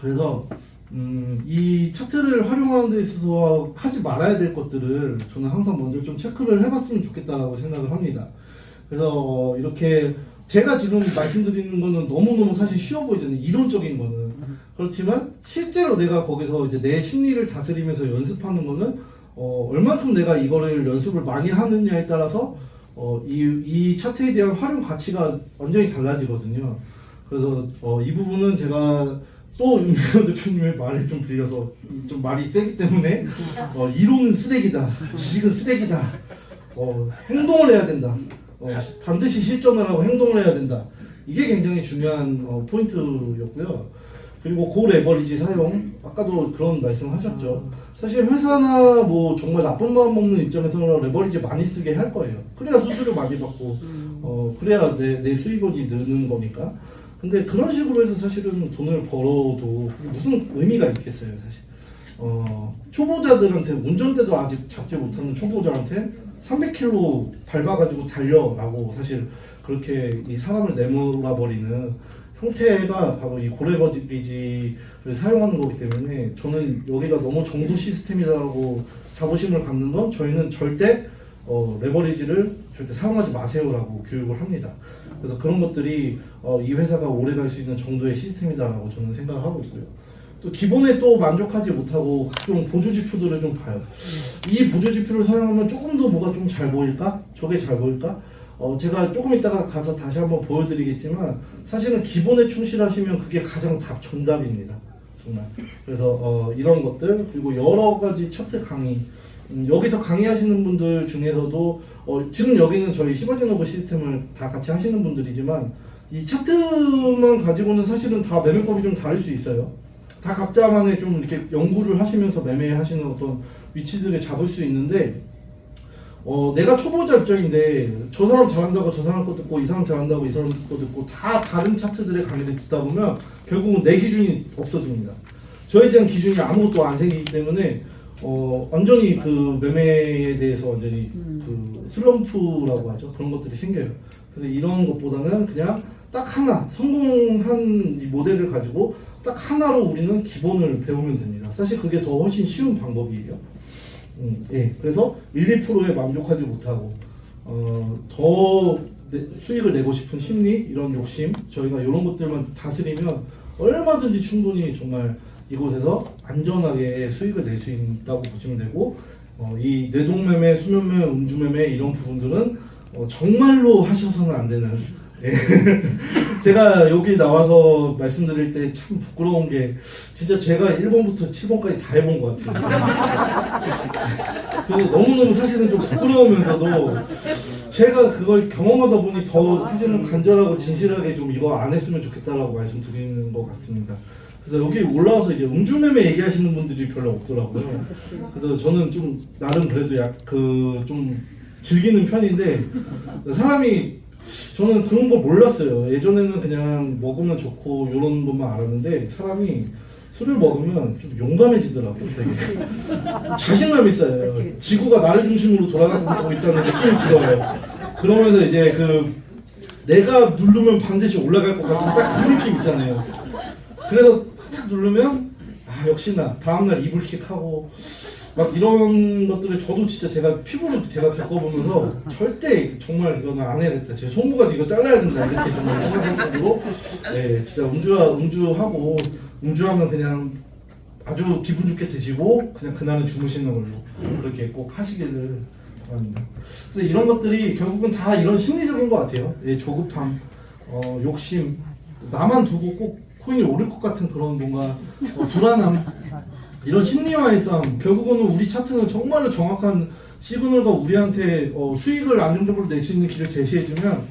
그래서 이 차트를 활용하는 데 있어서 하지 말아야 될 것들을 저는 항상 먼저 좀 체크를 해봤으면 좋겠다라고 생각을 합니다. 그래서 이렇게 제가 지금 말씀드리는 거는 너무너무 사실 쉬워 보이잖아요. 이론적인 거는. 그렇지만 실제로 내가 거기서 이제 내 심리를 다스리면서 연습하는 거는 얼만큼 내가 이거를 연습을 많이 하느냐에 따라서 이 차트에 대한 활용 가치가 완전히 달라지거든요. 그래서 이 부분은 제가 또 윤미호 대표님의 말을 좀 빌려서 좀 말이 세기 때문에 이론은 쓰레기다, 지식은 쓰레기다, 행동을 해야 된다, 반드시 실전을 하고 행동을 해야 된다. 이게 굉장히 중요한 포인트였고요. 그리고 고레버리지 사용, 아까도 그런 말씀하셨죠. 사실 회사나 뭐 정말 나쁜 마음 먹는 입장에서는 레버리지 많이 쓰게 할 거예요. 그래야 수수료 많이 받고 그래야 내 수익원이 느는 거니까. 근데 그런 식으로 해서 사실은 돈을 벌어도 무슨 의미가 있겠어요, 사실. 초보자들한테, 운전대도 아직 잡지 못하는 초보자한테 300km 밟아가지고 달려라고 사실 그렇게 이 사람을 내몰아버리는 형태가 바로 이 고레버리지를 사용하는 거기 때문에 저는 여기가 너무 정부 시스템이다라고 자부심을 갖는 건, 저희는 절대 레버리지를 절대 사용하지 마세요라고 교육을 합니다. 그래서 그런 것들이 이 회사가 오래 갈 수 있는 정도의 시스템이다라고 저는 생각을 하고 있고요. 또 기본에 또 만족하지 못하고 각종 보조 지표들을 좀 봐요. 이 보조 지표를 사용하면 조금 더 뭐가 좀 잘 보일까? 저게 잘 보일까? 제가 조금 이따가 가서 다시 한번 보여드리겠지만 사실은 기본에 충실하시면 그게 가장 정답입니다. 정말. 그래서 이런 것들, 그리고 여러 가지 차트 강의, 여기서 강의하시는 분들 중에서도 지금 여기는 저희 시버진 오브 시스템을 다 같이 하시는 분들이지만 이 차트만 가지고는 사실은 다 매매법이 좀 다를 수 있어요. 다 각자만의 좀 이렇게 연구를 하시면서 매매하시는 어떤 위치들을 잡을 수 있는데, 내가 초보자 입장인데 저 사람 잘한다고 저 사람 거 듣고 이 사람 잘한다고 이 사람 거 듣고 다 다른 차트들의 강의를 듣다 보면 결국은 내 기준이 없어집니다. 저에 대한 기준이 아무것도 안 생기기 때문에 완전히 그 매매에 대해서 완전히 그 슬럼프라고 하죠. 그런 것들이 생겨요. 그래서 이런 것보다는 그냥 딱 하나, 성공한 이 모델을 가지고 딱 하나로 우리는 기본을 배우면 됩니다. 사실 그게 더 훨씬 쉬운 방법이에요. 예, 그래서 1, 2%에 만족하지 못하고 더 수익을 내고 싶은 심리, 이런 욕심, 저희가 이런 것들만 다스리면 얼마든지 충분히 정말 이곳에서 안전하게 수익을 낼 수 있다고 보시면 되고, 이 뇌동매매, 수면매매, 음주매매 이런 부분들은 정말로 하셔서는 안 되는, 예. 제가 여기 나와서 말씀드릴 때 참 부끄러운 게 진짜 제가 1번부터 7번까지 다 해본 것 같아요. 그래서 너무너무 사실은 좀 부끄러우면서도 제가 그걸 경험하다 보니 더 사실은 간절하고 진실하게 좀 이거 안 했으면 좋겠다라고 말씀드리는 것 같습니다. 그래서 여기 올라와서 이제 음주매매 얘기하시는 분들이 별로 없더라고요. 그래서 저는 좀 나름 그래도 좀 즐기는 편인데 사람이 저는 그런 걸 몰랐어요. 예전에는 그냥 먹으면 좋고 이런 것만 알았는데 사람이 술을 먹으면 좀 용감해지더라고요. 되게 자신감이 있어요. 지구가 나를 중심으로 돌아가고 있다는 느낌이 들어요. 그러면서 이제 내가 누르면 반드시 올라갈 것 같은 딱 그 느낌 있잖아요. 그래서 딱 누르면 역시나 다음날 이불킥하고 막 이런 것들을 저도 진짜 제가 피부로 제가 겪어보면서 절대 정말 이거는 안 해야겠다. 제 손모가 이거 잘라야 된다 이렇게 정말 생각할 정도로 네, 진짜 음주하고 음주하면 그냥 아주 기분 좋게 드시고 그냥 그날은 주무시는 걸로 그렇게 꼭 하시기를 바랍니다. 그래서 이런 것들이 결국은 다 이런 심리적인 것 같아요. 예, 조급함, 욕심, 나만 두고 꼭 코인이 오를 것 같은 그런 뭔가 불안함, 이런 심리와의 싸움. 결국은 우리 차트는 정말로 정확한 시그널과 우리한테 수익을 안정적으로 낼 수 있는 길을 제시해주면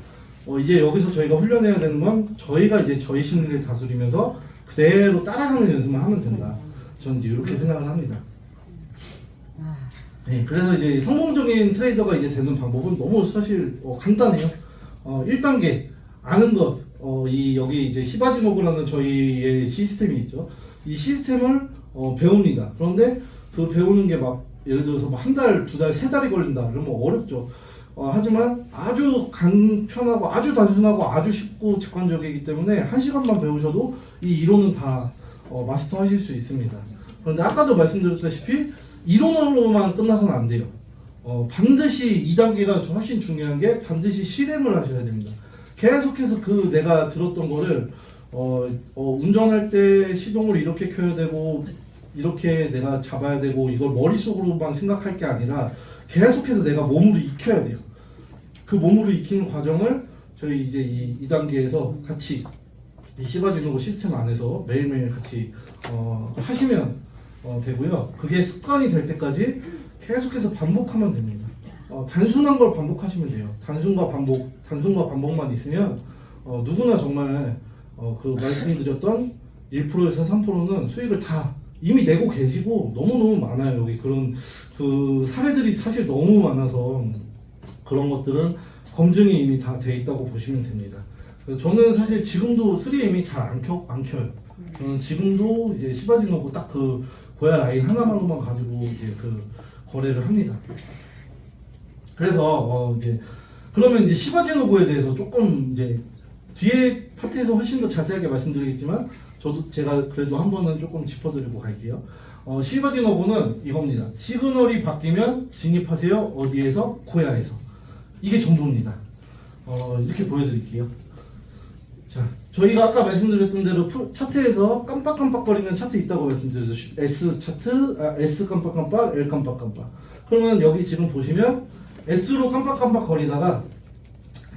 이제 여기서 저희가 훈련해야 되는 건 저희가 이제 저희 심리를 다스리면서 그대로 따라가는 연습만 하면 된다. 저는 이제 이렇게 생각을 합니다. 네, 그래서 이제 성공적인 트레이더가 이제 되는 방법은 너무 사실 간단해요. 1단계 아는 것, 여기 이제 시바지노그라는 저희의 시스템이 있죠. 이 시스템을 배웁니다. 그런데 그 배우는 게 막 예를 들어서 한 달, 두 달, 세 달이 걸린다. 그러면 어렵죠. 하지만 아주 간편하고 아주 단순하고 아주 쉽고 직관적이기 때문에 1시간만 배우셔도 이 이론은 다 마스터하실 수 있습니다. 그런데 아까도 말씀드렸다시피 이론으로만 끝나서는 안 돼요. 반드시 2단계가 훨씬 중요한 게 반드시 실행을 하셔야 됩니다. 계속해서 내가 들었던 거를 운전할 때 시동을 이렇게 켜야 되고 이렇게 내가 잡아야 되고 이걸 머릿속으로만 생각할 게 아니라 계속해서 내가 몸으로 익혀야 돼요. 그 몸으로 익히는 과정을 저희 이제 2단계에서 같이 이 시바지노고 시스템 안에서 매일매일 같이 하시면 되고요. 그게 습관이 될 때까지 계속해서 반복하면 됩니다. 단순한 걸 반복하시면 돼요. 단순과 반복만 있으면 누구나 정말 그 말씀드렸던 1%에서 3%는 수익을 다 이미 내고 계시고 너무너무 많아요. 여기 그런 그 사례들이 사실 너무 많아서 그런 것들은 검증이 이미 다 돼 있다고 보시면 됩니다. 저는 사실 지금도 3M이 잘 안 켜요. 저는 지금도 이제 시바지노고 딱 그 고야 라인 하나만로만 가지고 이제 그 거래를 합니다. 그래서 이제 그러면 이제 시바지노고에 대해서 조금 이제 뒤에 파트에서 훨씬 더 자세하게 말씀드리겠지만 제가 그래도 한 번은 조금 짚어드리고 갈게요. 시바지노고는 이겁니다. 시그널이 바뀌면 진입하세요. 어디에서? 고야에서. 이게 전부입니다. 이렇게 보여드릴게요. 자, 저희가 아까 말씀드렸던 대로 차트에서 깜빡깜빡거리는 차트 있다고 말씀드렸죠. S 차트, S 깜빡깜빡, L 깜빡깜빡. 그러면 여기 지금 보시면 S로 깜빡깜빡거리다가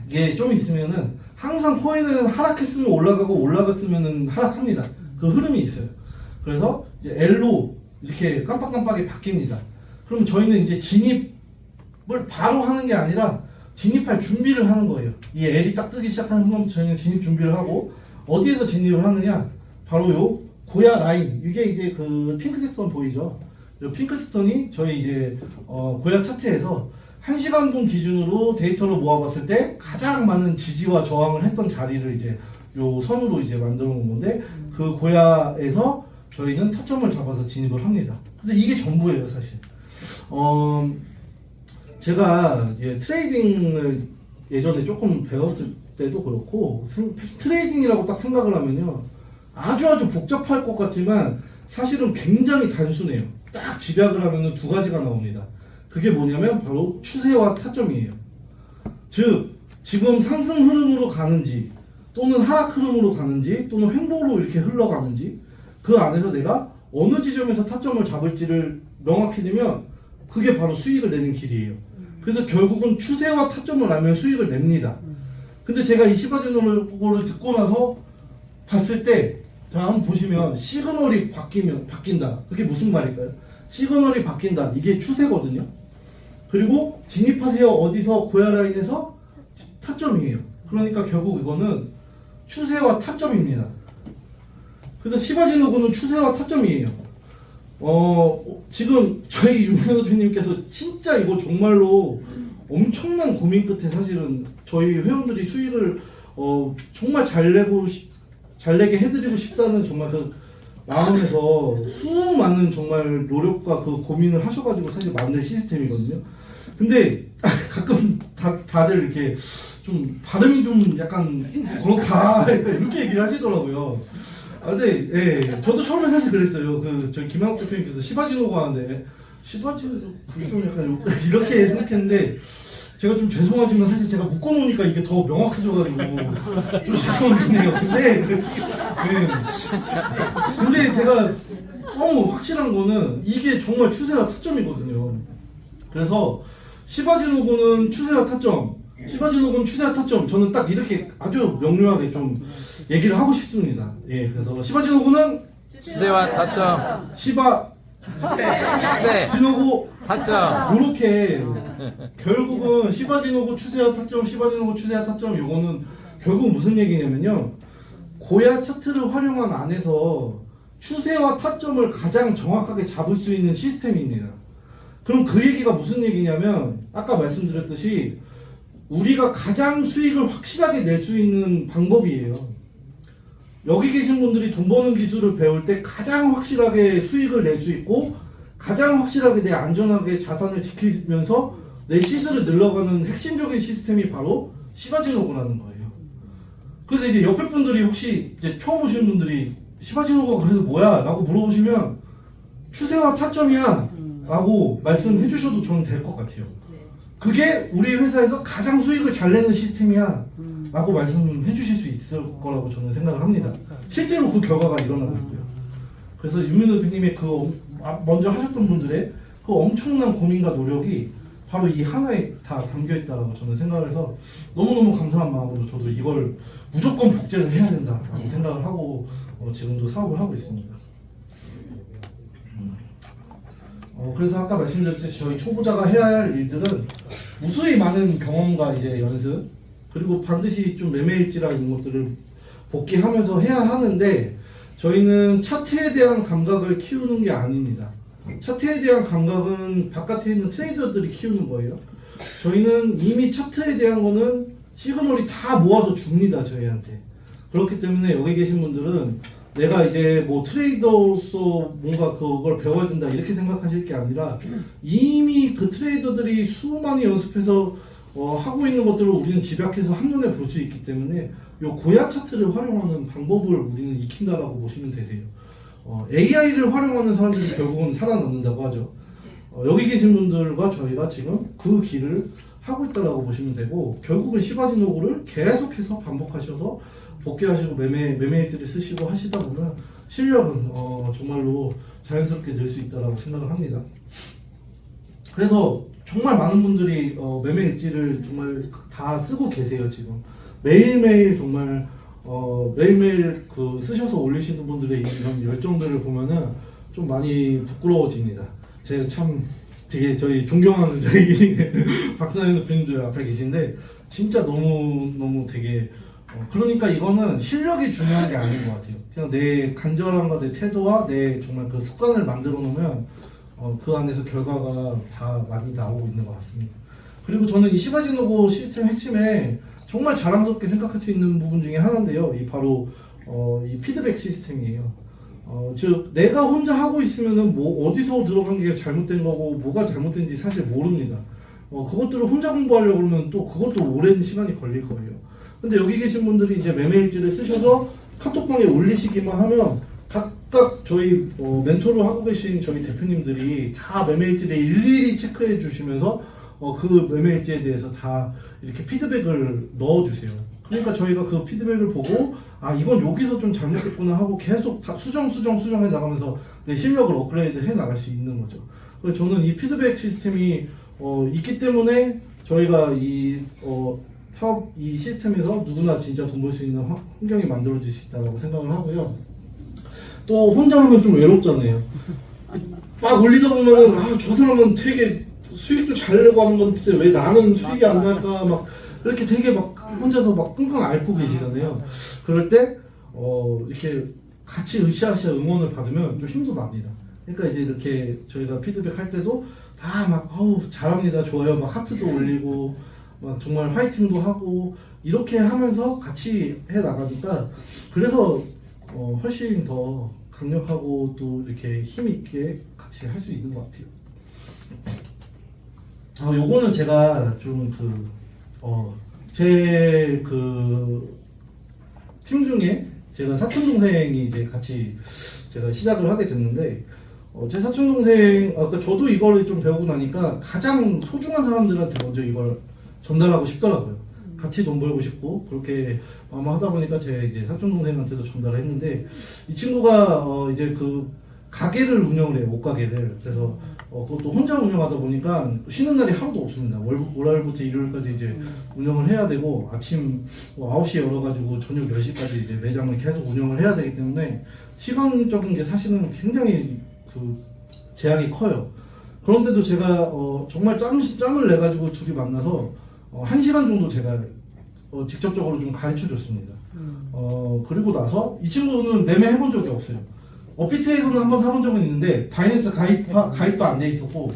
이게 좀 있으면은 항상 코인은 하락했으면 올라가고 올라갔으면 하락합니다. 그 흐름이 있어요. 그래서 이제 L로 이렇게 깜빡깜빡이 바뀝니다. 그럼 저희는 이제 진입을 바로 하는 게 아니라 진입할 준비를 하는 거예요. 이 L이 딱 뜨기 시작하는 순간 저희는 진입 준비를 하고 어디에서 진입을 하느냐? 바로 요 고야 라인. 이게 이제 그 핑크색 선 보이죠? 이 핑크색 선이 저희 이제 고야 차트에서 1시간분 기준으로 데이터를 모아봤을 때 가장 많은 지지와 저항을 했던 자리를 이제 요 선으로 이제 만들어 놓은 건데 그 고야에서 저희는 타점을 잡아서 진입을 합니다. 그래서 이게 전부예요, 사실. 제가 이제 트레이딩을 예전에 조금 배웠을 때도 그렇고 트레이딩이라고 딱 생각을 하면요 아주 복잡할 것 같지만 사실은 굉장히 단순해요. 딱 집약을 하면은 두 가지가 나옵니다. 그게 뭐냐면 바로 추세와 타점이에요. 즉 지금 상승 흐름으로 가는지 또는 하락 흐름으로 가는지 또는 횡보로 이렇게 흘러가는지 그 안에서 내가 어느 지점에서 타점을 잡을지를 명확해지면 그게 바로 수익을 내는 길이에요. 그래서 결국은 추세와 타점을 알면 수익을 냅니다. 근데 제가 이 시바지노를 듣고 나서 봤을 때 자 한번 보시면 시그널이 바뀐다. 그게 무슨 말일까요? 시그널이 바뀐다. 이게 추세거든요. 그리고 진입하세요. 어디서? 고야 라인에서 타점이에요. 그러니까 결국 이거는 추세와 타점입니다. 그래서 시바지노고는 추세와 타점이에요. 지금 저희 윤민호 대표님께서 진짜 이거 정말로 엄청난 고민 끝에 사실은 저희 회원들이 수익을 정말 잘 내게 해드리고 싶다는 정말 그 마음에서 수많은 정말 노력과 그 고민을 하셔가지고 사실 만든 시스템이거든요. 근데 가끔 다들 이렇게 좀 발음이 좀 약간 그렇다 이렇게 얘기를 하시더라고요. 근데 예, 저도 처음에 사실 그랬어요. 저희 김한국 대표님께서 시바지노고 하는데 시바지노 좀 약간 이렇게 생각했는데 제가 좀 죄송하지만 사실 제가 묶어놓으니까 이게 더 명확해져가지고 좀 죄송하네요. 근데 제가 너무 확실한 거는 이게 정말 추세와 타점이거든요. 그래서 시바지노고는 추세와 타점, 시바지노고는 추세와 타점, 저는 딱 이렇게 아주 명료하게 좀 얘기를 하고 싶습니다. 예, 그래서 시바지노고는 추세와 타점. 네. 지노고 타점. 이렇게 결국은 시바지노고 추세와 타점, 시바지노고 추세와 타점 요거는 결국 무슨 얘기냐면요. 고야 차트를 활용한 안에서 추세와 타점을 가장 정확하게 잡을 수 있는 시스템입니다. 그럼 그 얘기가 무슨 얘기냐면 아까 말씀드렸듯이 우리가 가장 수익을 확실하게 낼 수 있는 방법이에요. 여기 계신 분들이 돈 버는 기술을 배울 때 가장 확실하게 수익을 낼 수 있고 가장 확실하게 내 안전하게 자산을 지키면서 내 시세를 늘려가는 핵심적인 시스템이 바로 시바지노고라는 거예요. 그래서 이제 옆에 분들이 혹시 이제 처음 오시는 분들이 시바지노고가 그래서 뭐야? 라고 물어보시면 추세와 타점이야 라고 말씀해 주셔도 저는 될 것 같아요. 그게 우리 회사에서 가장 수익을 잘 내는 시스템이야 라고 말씀해 주실 수 있을 거라고 저는 생각을 합니다. 실제로 그 결과가 일어나고 있고요. 그래서 윤민호 대표님의 먼저 하셨던 분들의 그 엄청난 고민과 노력이 바로 이 하나에 다 담겨 있다고 저는 생각을 해서 너무너무 감사한 마음으로 저도 이걸 무조건 복제를 해야 된다라고 생각을 하고 지금도 사업을 하고 있습니다. 그래서 아까 말씀드렸듯이 저희 초보자가 해야 할 일들은 무수히 많은 경험과 이제 연습 그리고 반드시 좀 매매일지라 이런 것들을 복귀하면서 해야 하는데 저희는 차트에 대한 감각을 키우는 게 아닙니다. 차트에 대한 감각은 바깥에 있는 트레이더들이 키우는 거예요. 저희는 이미 차트에 대한 거는 시그널이 다 모아서 줍니다, 저희한테. 그렇기 때문에 여기 계신 분들은 내가 이제 뭐 트레이더로서 뭔가 그걸 배워야 된다 이렇게 생각하실 게 아니라 이미 그 트레이더들이 수많이 연습해서 하고 있는 것들을 우리는 집약해서 한눈에 볼 수 있기 때문에 요 고야 차트를 활용하는 방법을 우리는 익힌다라고 보시면 되세요. AI를 활용하는 사람들이 결국은 살아남는다고 하죠. 여기 계신 분들과 저희가 지금 그 길을 하고 있다라고 보시면 되고 결국은 시바지노고를 계속해서 반복하셔서 복귀하시고 매매일지를 쓰시고 하시다 보면 실력은 정말로 자연스럽게 늘 수 있다라고 생각을 합니다. 그래서 정말 많은 분들이 매매일지를 정말 다 쓰고 계세요 지금. 매일매일 정말 매일매일 그 쓰셔서 올리시는 분들의 이런 열정들을 보면은 좀 많이 부끄러워집니다. 제가 참 되게 저희 존경하는 저희 박사님 대표님들 앞에 계신데 진짜 너무 되게 그러니까 이거는 실력이 중요한 게 아닌 것 같아요. 그냥 내 간절함과 내 태도와 내 정말 그 습관을 만들어 놓으면 그 안에서 결과가 다 많이 나오고 있는 것 같습니다. 그리고 저는 이 시바지노고 시스템 핵심에 정말 자랑스럽게 생각할 수 있는 부분 중에 하나인데요. 이 바로 이 피드백 시스템이에요. 즉 내가 혼자 하고 있으면은 뭐 어디서 들어간 게 잘못된 거고 뭐가 잘못된지 사실 모릅니다. 그것들을 혼자 공부하려고 그러면 또 그것도 오랜 시간이 걸릴 거예요. 근데 여기 계신 분들이 이제 매매일지를 쓰셔서 카톡방에 올리시기만 하면 각각 저희 멘토를 하고 계신 저희 대표님들이 다 매매일지를 일일이 체크해 주시면서 그 매매일지에 대해서 다 이렇게 피드백을 넣어주세요. 그러니까 저희가 그 피드백을 보고 아 이건 여기서 좀 잘못됐구나 하고 계속 다 수정해 나가면서 내 실력을 업그레이드 해 나갈 수 있는 거죠. 그래서 저는 이 피드백 시스템이 있기 때문에 저희가 이 사업 이 시스템에서 누구나 진짜 돈 벌 수 있는 환경이 만들어질 수 있다고 생각을 하고요. 또 혼자 하면 좀 외롭잖아요. 막 올리다 보면은 아 저 사람은 되게 수익도 잘 내고 하는 건데 왜 나는 수익이 안 날까 막 이렇게 되게 막 혼자서 막 끙끙 앓고 계시잖아요. 그럴 때 이렇게 같이 으쌰으쌰 응원을 받으면 좀 힘도 납니다. 그러니까 이제 이렇게 저희가 피드백 할 때도 다 막 어우 잘합니다 좋아요 막 하트도 올리고 막 정말 화이팅도 하고 이렇게 하면서 같이 해 나가니까 그래서 훨씬 더 강력하고 또 이렇게 힘 있게 같이 할 수 있는 것 같아요. 요거는 제가 좀 제 팀 중에 제가 사촌 동생이 이제 같이 제가 시작을 하게 됐는데 제 사촌 동생 그러니까 저도 이거를 좀 배우고 나니까 가장 소중한 사람들한테 먼저 이걸 전달하고 싶더라고요. 같이 돈 벌고 싶고 그렇게 아마 하다 보니까 제 이제 사촌 동생한테도 전달을 했는데 이 친구가 이제 그 가게를 운영을 해요. 옷가게를. 그래서 그것도 혼자 운영하다 보니까 쉬는 날이 하루도 없습니다. 월요일부터 일요일까지 이제 운영을 해야 되고 아침 9시에 열어가지고 저녁 10시까지 이제 매장을 계속 운영을 해야 되기 때문에 시간적인 게 사실은 굉장히 그 제약이 커요. 그런데도 제가 정말 짬을 내가지고 둘이 만나서 1시간 정도 제가 직접적으로 좀 가르쳐 줬습니다. 그리고 나서 이 친구는 매매 해본 적이 없어요. 업비트에서는 한번 사본 적은 있는데 바이낸스 가입도 안 돼 있었고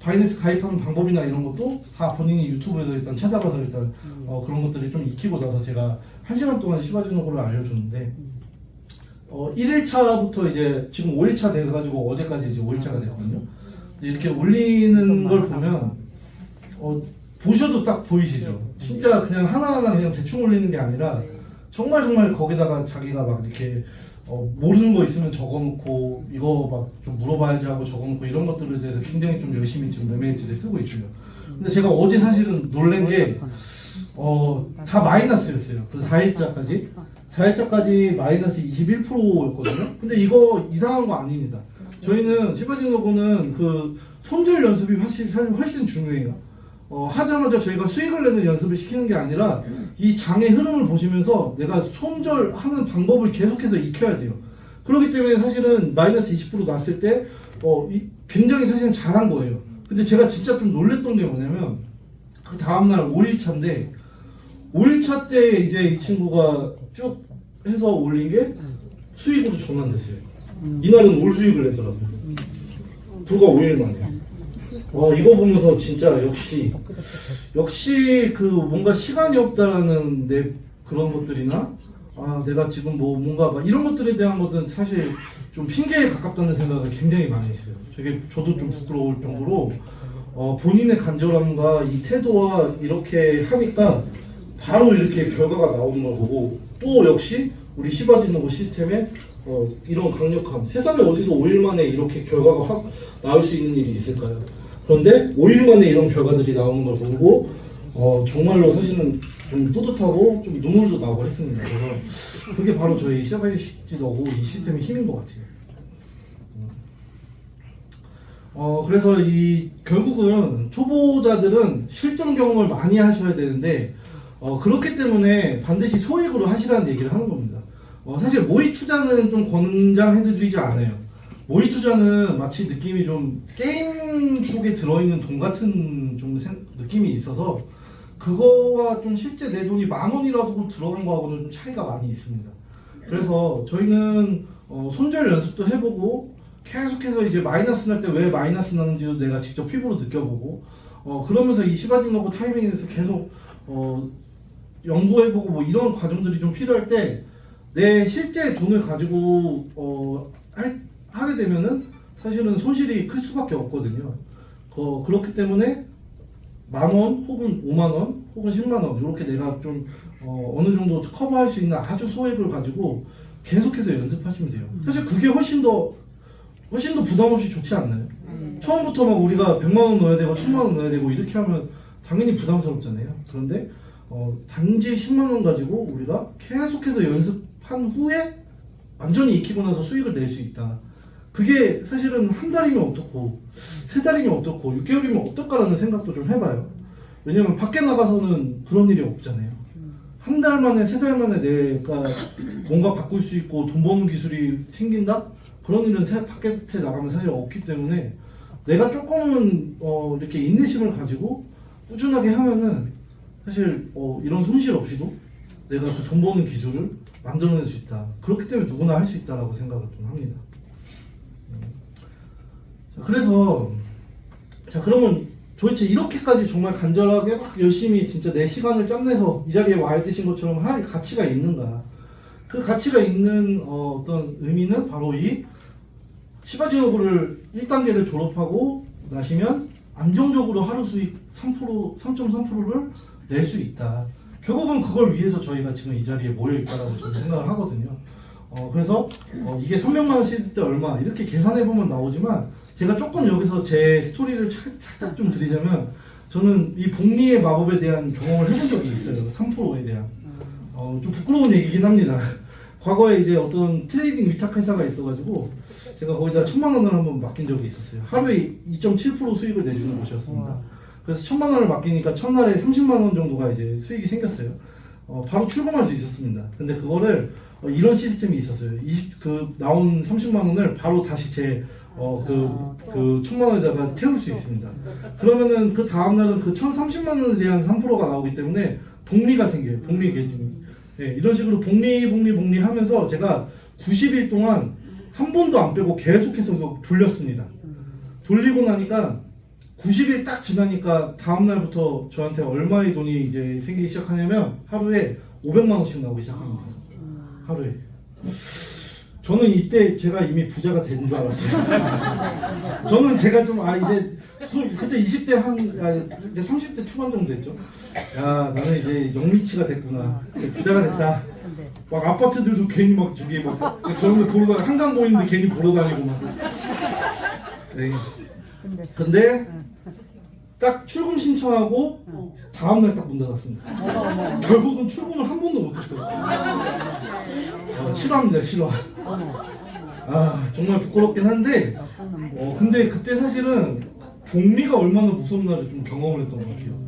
바이낸스 가입하는 방법이나 이런 것도 다 본인이 유튜브에서 일단 찾아봐서 일단 그런 것들이 좀 익히고 나서 제가 1시간 동안 시바지노고를 알려줬는데 1일차부터 이제 지금 5일차 돼가지고 어제까지 이제 5일차가 됐거든요. 이렇게 올리는 걸 보면 보셔도 딱 보이시죠? 진짜 그냥 하나하나 그냥 대충 올리는 게 아니라 정말 거기다가 자기가 막 이렇게 모르는 거 있으면 적어놓고 이거 막 좀 물어봐야지 하고 적어놓고 이런 것들에 대해서 굉장히 좀 열심히 지금 매매지를 쓰고 있어요. 근데 제가 어제 사실은 놀란 게 다 마이너스였어요. 그 4일자까지 마이너스 21%였거든요. 근데 이거 이상한 거 아닙니다. 저희는 시바지노고는 그 손절 연습이 훨씬 중요해요. 하자마자 저희가 수익을 내는 연습을 시키는 게 아니라 이 장의 흐름을 보시면서 내가 손절하는 방법을 계속해서 익혀야 돼요. 그렇기 때문에 사실은 마이너스 20% 났을 때 굉장히 사실은 잘한 거예요. 근데 제가 진짜 좀 놀랬던 게 뭐냐면 그 다음날 5일차인데 5일차 때 이제 이 친구가 쭉 해서 올린 게 수익으로 전환됐어요. 이날은 올 수익을 내더라고요. 불과 5일 만에. 이거 보면서 진짜 역시 그 뭔가 시간이 없다라는 내 그런 것들이나 내가 지금 뭐 뭔가 막 이런 것들에 대한 것은 사실 좀 핑계에 가깝다는 생각을 굉장히 많이 했어요. 저도 좀 부끄러울 정도로 본인의 간절함과 이 태도와 이렇게 하니까 바로 이렇게 결과가 나오는 걸 보고 또 역시 우리 시바지노고 시스템에 이런 강력함 세상에 어디서 5일 만에 이렇게 결과가 확 나올 수 있는 일이 있을까요? 그런데 5일 만에 이런 결과들이 나오는 걸 보고 정말로 사실은 좀 뿌듯하고 좀 눈물도 나고 했습니다. 그래서 그게 바로 저희 시바지노고 이 시스템의 힘인 것 같아요. 그래서 결국은 초보자들은 실전 경험을 많이 하셔야 되는데 그렇기 때문에 반드시 소액으로 하시라는 얘기를 하는 겁니다. 사실 모의 투자는 좀 권장해드리지 않아요. 모의 투자는 마치 느낌이 좀 게임 속에 들어있는 돈 같은 좀 느낌이 있어서 그거와 좀 실제 내 돈이 10,000원이라도 들어간 거하고는 좀 차이가 많이 있습니다. 그래서 저희는 손절 연습도 해보고 계속해서 이제 마이너스 날 때 왜 마이너스 나는지도 내가 직접 피부로 느껴보고 그러면서 이 시바지노고 타이밍에 대해서 계속 연구해보고 뭐 이런 과정들이 좀 필요할 때 내 실제 돈을 가지고 하게 되면은 사실은 손실이 클 수밖에 없거든요. 그렇기 때문에 10,000원 혹은 50,000원 혹은 100,000원 이렇게 내가 좀 어느 정도 커버할 수 있는 아주 소액을 가지고 계속해서 연습하시면 돼요. 사실 그게 훨씬 더 부담 없이 좋지 않나요? 처음부터 막 우리가 100,000원 넣어야 되고 1,000,000원 넣어야 되고 이렇게 하면 당연히 부담스럽잖아요. 그런데 단지 100,000원 가지고 우리가 계속해서 연습한 후에 완전히 익히고 나서 수익을 낼 수 있다. 그게 사실은 한 달이면 어떻고 3달이면 어떻고 6개월이면 어떨까라는 생각도 좀 해봐요. 왜냐면 밖에 나가서는 그런 일이 없잖아요. 한 달 만에 3달 만에 내가 뭔가 바꿀 수 있고 돈 버는 기술이 생긴다? 그런 일은 밖에 나가면 사실 없기 때문에 내가 조금은 이렇게 인내심을 가지고 꾸준하게 하면은 사실 이런 손실 없이도 내가 그 돈 버는 기술을 만들어낼 수 있다. 그렇기 때문에 누구나 할 수 있다라고 생각을 좀 합니다. 자, 그래서 자 그러면 도대체 이렇게까지 정말 간절하게 막 열심히 진짜 내 시간을 짬내서 이 자리에 와 계신 것처럼 할 가치가 있는가? 그 가치가 있는 어떤 의미는 바로 이 시바지노부를 1단계를 졸업하고 나시면 안정적으로 하루 수익 3.3%를 낼 수 있다. 결국은 그걸 위해서 저희가 지금 이 자리에 모여 있다라고 저는 생각을 하거든요. 그래서 이게 300만 원 시즌 때 얼마 이렇게 계산해 보면 나오지만 제가 조금 여기서 제 스토리를 살짝 좀 드리자면 저는 이 복리의 마법에 대한 경험을 해본 적이 있어요. 3%에 대한 좀 부끄러운 얘기긴 합니다. 과거에 이제 어떤 트레이딩 위탁 회사가 있어가지고 제가 거기다 1,000만 원을 한번 맡긴 적이 있었어요. 하루에 2.7% 수익을 내주는 곳이었습니다. 그래서 1,000만 원을 맡기니까 첫날에 30만 원 정도가 이제 수익이 생겼어요. 바로 출금할 수 있었습니다. 근데 그거를 이런 시스템이 있었어요. 나온 30만 원을 바로 다시 제 그 1,000만 원에다가 태울 수 있습니다. 그러면은 그 다음날은 그 1,030만 원에 대한 3%가 나오기 때문에 복리가 생겨요. 복리 계층이. 네, 이런 식으로 복리 하면서 제가 90일 동안 한 번도 안 빼고 계속해서 이거 돌렸습니다. 돌리고 나니까 90일 딱 지나니까 다음날부터 저한테 얼마의 돈이 이제 생기기 시작하냐면 하루에 500만 원씩 나오기 시작합니다. 하루에. 저는 이때 제가 이미 부자가 된 줄 알았어요. 저는 제가 좀 이제 그때 20대 이제 30대 초반 정도 됐죠. 야 나는 이제 영미치가 됐구나. 부자가 됐다. 막 아파트들도 괜히 막 저기 막 저런 거 보러 다니고 한강 보이는데 괜히 보러 다니고 막. 네. 근데 딱 출금 신청하고 다음날 딱 문 닫았습니다. 결국은 출금을 한 번도 못했어요. 싫어합니다, 싫어. 정말 부끄럽긴 한데, 근데 그때 사실은 복리가 얼마나 무섭나를 좀 경험을 했던 것 같아요.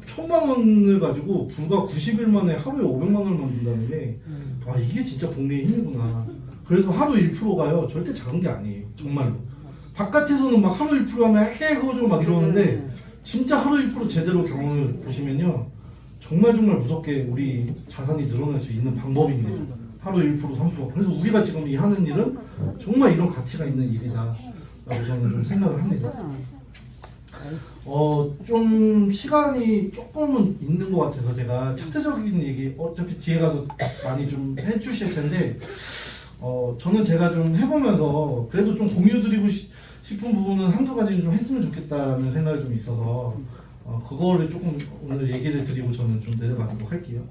1,000만 원을 가지고 불과 90일 만에 하루에 500만 원을 만든다는 게, 이게 진짜 복리의 힘이구나. 그래서 하루 1%가요, 절대 작은 게 아니에요. 정말로. 바깥에서는 막 하루 1% 하면 해고죠 막 이러는데, 진짜 하루 1% 제대로 경험을 보시면요. 정말 무섭게 우리 자산이 늘어날 수 있는 방법이네요. 하루 1%, 3%. 그래서 우리가 지금 이 하는 일은 정말 이런 가치가 있는 일이다 라고 저는 좀 생각을 합니다. 좀 시간이 조금은 있는 것 같아서 제가 차트적인 얘기 어차피 뒤에 가서 많이 좀 해주실 텐데 저는 제가 좀 해보면서 그래도 좀 공유드리고 싶은 부분은 한두 가지는 좀 했으면 좋겠다는 생각이 좀 있어서 그거를 조금 오늘 얘기를 드리고 저는 좀 내려가도록 할게요.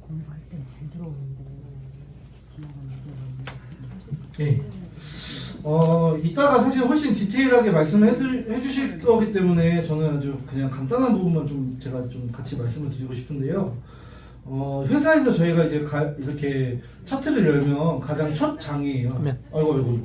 공부할 때 잘 들어오는데 네. 이따가 사실 훨씬 디테일하게 말씀을 해주실 거기 때문에 저는 아주 그냥 간단한 부분만 좀 제가 좀 같이 말씀을 드리고 싶은데요. 회사에서 저희가 이제 이렇게 차트를 열면 가장 첫 장이에요. 네. 아이고.